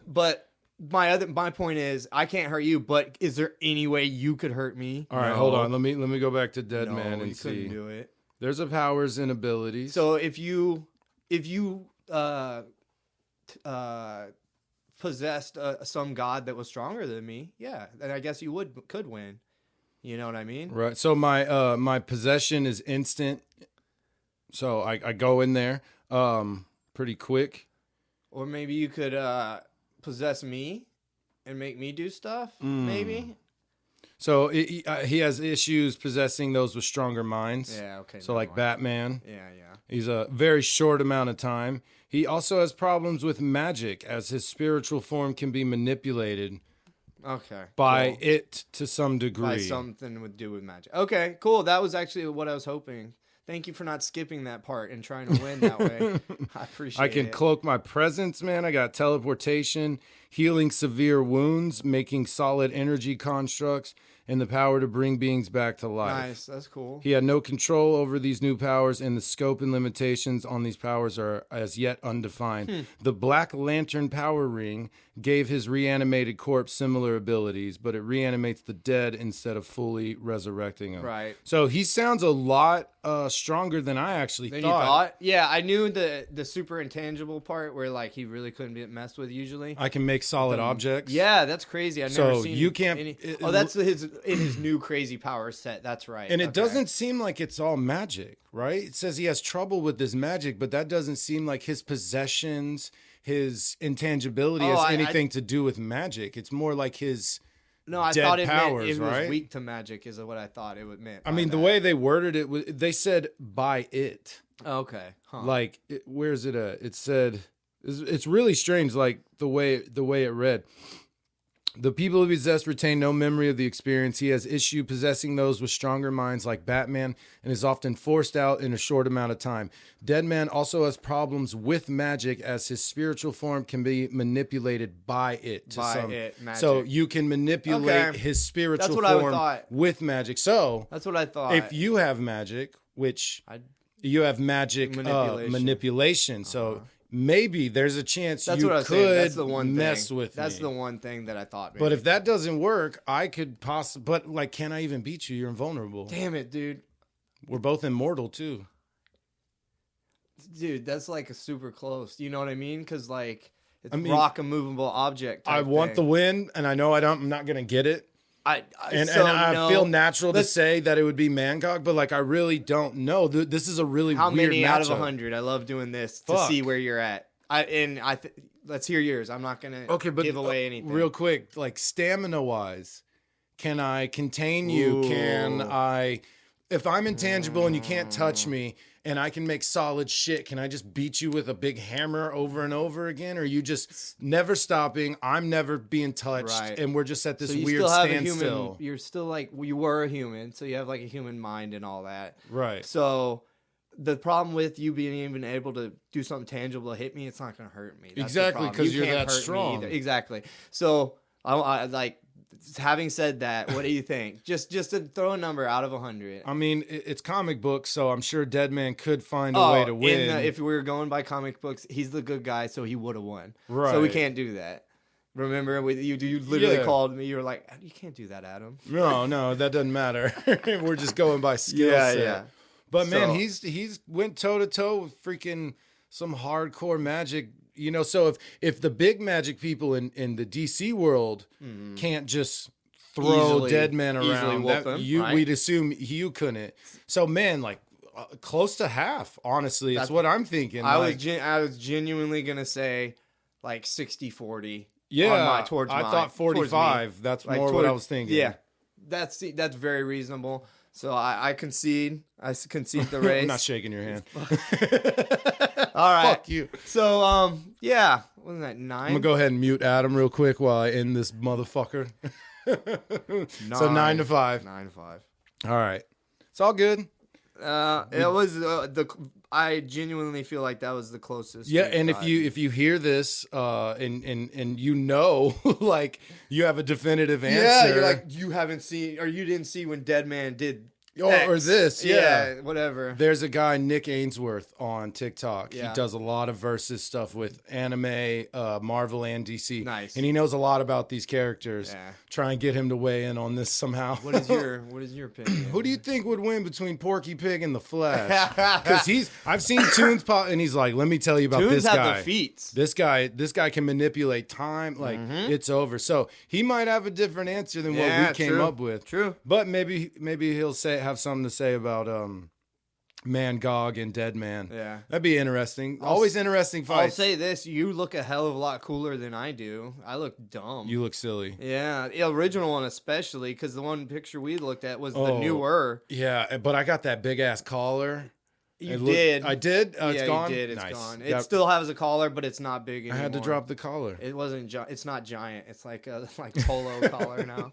But my point is, I can't hurt you. But is there any way you could hurt me? All right, hold on. Let me go back to Dead Man and you see. Couldn't do it. There's a powers and abilities. So if you possessed some god that was stronger than me, yeah, then I guess you could win. You know what I mean? Right. So my possession is instant. So I go in there pretty quick. Or maybe you could possess me and make me do stuff. Maybe. So he has issues possessing those with stronger minds. Yeah. Okay. So like Batman. Yeah. He's a very short amount of time. He also has problems with magic, as his spiritual form can be manipulated Okay. by cool. it to some degree. By something would do with magic. Okay, cool. That was actually what I was hoping. Thank you for not skipping that part and trying to win that way. I appreciate it. I can cloak my presence, man. I got teleportation, healing severe wounds, making solid energy constructs, and the power to bring beings back to life. Nice, that's cool. He had no control over these new powers, and the scope and limitations on these powers are as yet undefined. The Black Lantern power ring gave his reanimated corpse similar abilities, but it reanimates the dead instead of fully resurrecting them. Right. So he sounds a lot stronger than I actually Then thought. you thought? Yeah, I knew the super intangible part where like he really couldn't be messed with usually. I can make solid objects. Yeah, that's crazy. I've So never seen you can't- any. it- that's in his new crazy power set. That's right. And it Okay. doesn't seem like it's all magic, right? It says he has trouble with this magic, but that doesn't seem like his possessions, his intangibility Oh, has anything to do with magic. It's more like his No, I dead thought it powers, meant it right? was weak to magic is what I thought it would meant. I by mean, the that. way they worded it was they said by it. Okay. Huh. Like where's it at? It said it's really strange like the way it read. The people he possessed retain no memory of the experience. He has issue possessing those with stronger minds like Batman and is often forced out in a short amount of time. Deadman also has problems with magic as his spiritual form can be manipulated by it. Magic. So you can manipulate Okay. his spiritual That's what I form thought. with magic. So That's what I thought. if you have magic, which I- you have magic manipulation. So maybe there's a chance That's you what I was could saying. That's the one mess thing. with That's me. the one thing that I thought. But if that doesn't work, I could possibly. But like, can I even beat you? You're invulnerable. damn it, dude. We're both immortal too. Dude, that's like a super close. You know what I mean? Because like it's I mean, rock, a movable object. I type want the thing. win, and I know I'm not gonna get it. And so I no. feel natural to Let's- say that it would be Mangog, but like I really don't know. This is a really How weird many matchup. out of 100? I love doing this to Fuck. see where you're at. Let's hear yours. I'm not gonna give away anything. Real quick, like stamina wise, can I contain you? Can I, if I'm intangible and you can't touch me and I can make solid shit, can I just beat you with a big hammer over and over again? Or are you just never stopping? I'm never being touched, Right. and we're just at this So you weird still have a standstill. human. You're still like you were a human, so you have like a human mind and all that. Right. So the problem with you being even able to do something tangible to hit me, it's not going to hurt me. That's the Exactly, problem. 'cause You you're can't that hurt me strong. either. Exactly. So I like. Having said that, what do you think? Just to throw a number out of 100. I mean, it's comic books, so I'm sure Deadman could find a way to win. If we were going by comic books, he's the good guy, so he would have won. Right. So we can't do that. Remember, you literally Yeah. called me. You were like, "You can't do that, Adam." No, that doesn't matter. We're just going by skill set. Yeah. But man, So- he's went toe to toe with freaking some hardcore magic. You know, so if the big magic people in the DC world can't just throw Deadman easily around, whoop him, right? we'd assume you couldn't. So man, like close to half, honestly, that's what I'm thinking. I like, was genuinely gonna say like 60-40. yeah, towards I mine, thought towards me. 45. That's Like, more what I was thinking. Yeah, that's very reasonable. So I concede. I concede the race. I'm not shaking your hand. All right. Fuck you. So yeah, wasn't that 9? I'm gonna go ahead and mute Adam real quick while I end this motherfucker. So 9 to 5. 9 to 5. All right, it's all good. It was I genuinely feel like that was the closest. Yeah, we've and got. if you hear this, and you know, like you have a definitive answer. yeah, you're like you haven't seen or you didn't see when Deadman did. or X. this, yeah. whatever. There's a guy, Nick Ainsworth, on TikTok. Yeah. He does a lot of versus stuff with anime, Marvel, and DC. Nice. And he knows a lot about these characters. Yeah. Try and get him to weigh in on this somehow. What is your opinion? Who do you think would win between Porky Pig and the Flash? Because I've seen Toons pop, and he's like, "Let me tell you about Toons this have guy. the feats. This guy can manipulate time. Like it's over." So he might have a different answer than what Yeah, we came true. up with. True. But maybe he'll have something to say about Mangog and Deadman. Yeah. That'd be interesting. Always interesting I'll fights. say this: you look a hell of a lot cooler than I do. I look dumb. You look silly. Yeah, the original one especially, because the one picture we looked at was the Oh. newer. Yeah, but I got that big ass collar. You did. I did? Oh, yeah, it's gone? you did. It's Nice. gone. Yep. It still has a collar, but it's not big I anymore. had to drop the collar. It wasn't. It's not giant. It's like a polo collar now.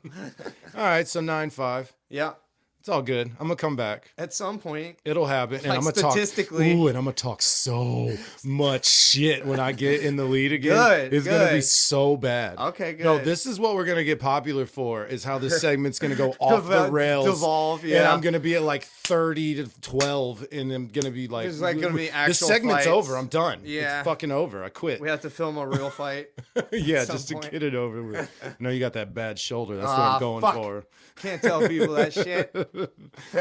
All right, so 9.5. Yeah. It's all good. I'm gonna come back. At some point, It'll happen, and Like I'm gonna talk. statistically- Ooh, and I'm gonna talk so much shit when I get in the lead again. Good, It's gonna be good. so bad. Okay, good. No, this is what we're gonna get popular for. Is how this segment's gonna go off the rails, devolve. and Yeah. I'm gonna be at like 30 to 12, and I'm gonna be like, There's, like, gonna be this actual segment's fights. over. I'm done. Yeah. It's fucking over. I quit. We have to film a real fight. Yeah, at some just to point. get it over with. No, you got that bad shoulder. That's what Ah, I'm going fuck. for. Can't tell people that shit.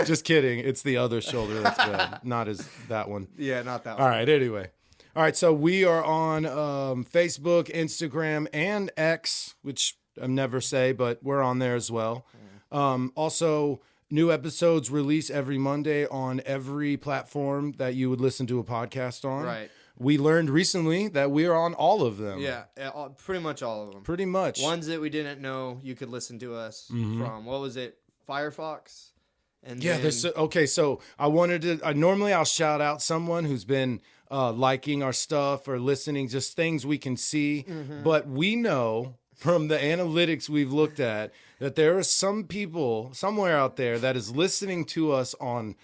Just kidding. It's the other shoulder that's bad, not as that one. Yeah, not that All one. right. Anyway. All right. So we are on Facebook, Instagram, and X, which I never say, but we're on there as well. Also, new episodes release every Monday on every platform that you would listen to a podcast on. Right. We learned recently that we are on all of them. Yeah, pretty much all of them. Pretty much. Ones that we didn't know you could listen to us from. What was it? Firefox? And Yeah, then, there's okay. So I wanted to. Normally, I'll shout out someone who's been liking our stuff or listening, just things we can see. But we know from the analytics we've looked at that there are some people somewhere out there that is listening to us on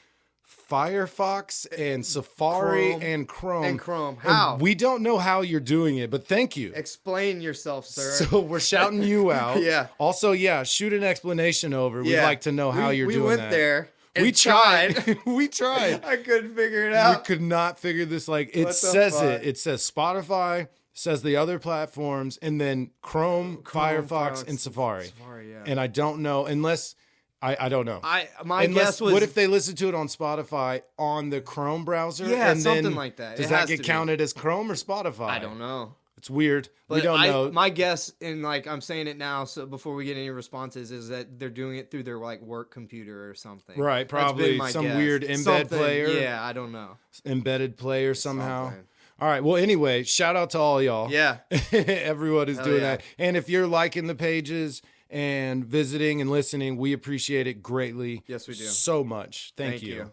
Firefox and Safari Chrome. and Chrome. And Chrome. And How? we don't know how you're doing it, but thank you. Explain yourself, sir. So we're shouting you out. Yeah. Also, yeah, shoot an explanation over. We'd Yeah. like to know how you're doing We that. went there. And We tried. We tried. I couldn't figure it We out. could not figure this. Like it What the says fuck? it. It says Spotify, says the other platforms, and then Chrome, Firefox, and Safari. Safari, yeah. And I don't know unless I don't know. My Unless, guess was what if they listen to it on Spotify on the Chrome browser? Yeah, and something then like that. Does It that has get to be. counted as Chrome or Spotify? I don't know. It's weird. But we don't know. My guess, and like I'm saying it now, so before we get any responses, is that they're doing it through their like work computer or something. Right, That's been probably my some guess. weird embed Something, player. Yeah, I don't know. Embedded player somehow. Something. All right. Well, anyway, shout out to all y'all. Yeah. Everyone is Hell doing yeah. that. And if you're liking the pages and visiting and listening, we appreciate it greatly. Yes, we do. So much. Thank you.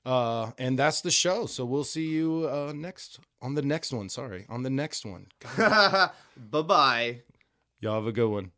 And that's the show. So we'll see you on the next one. Sorry, on the next one. Bye-bye. Y'all have a good one.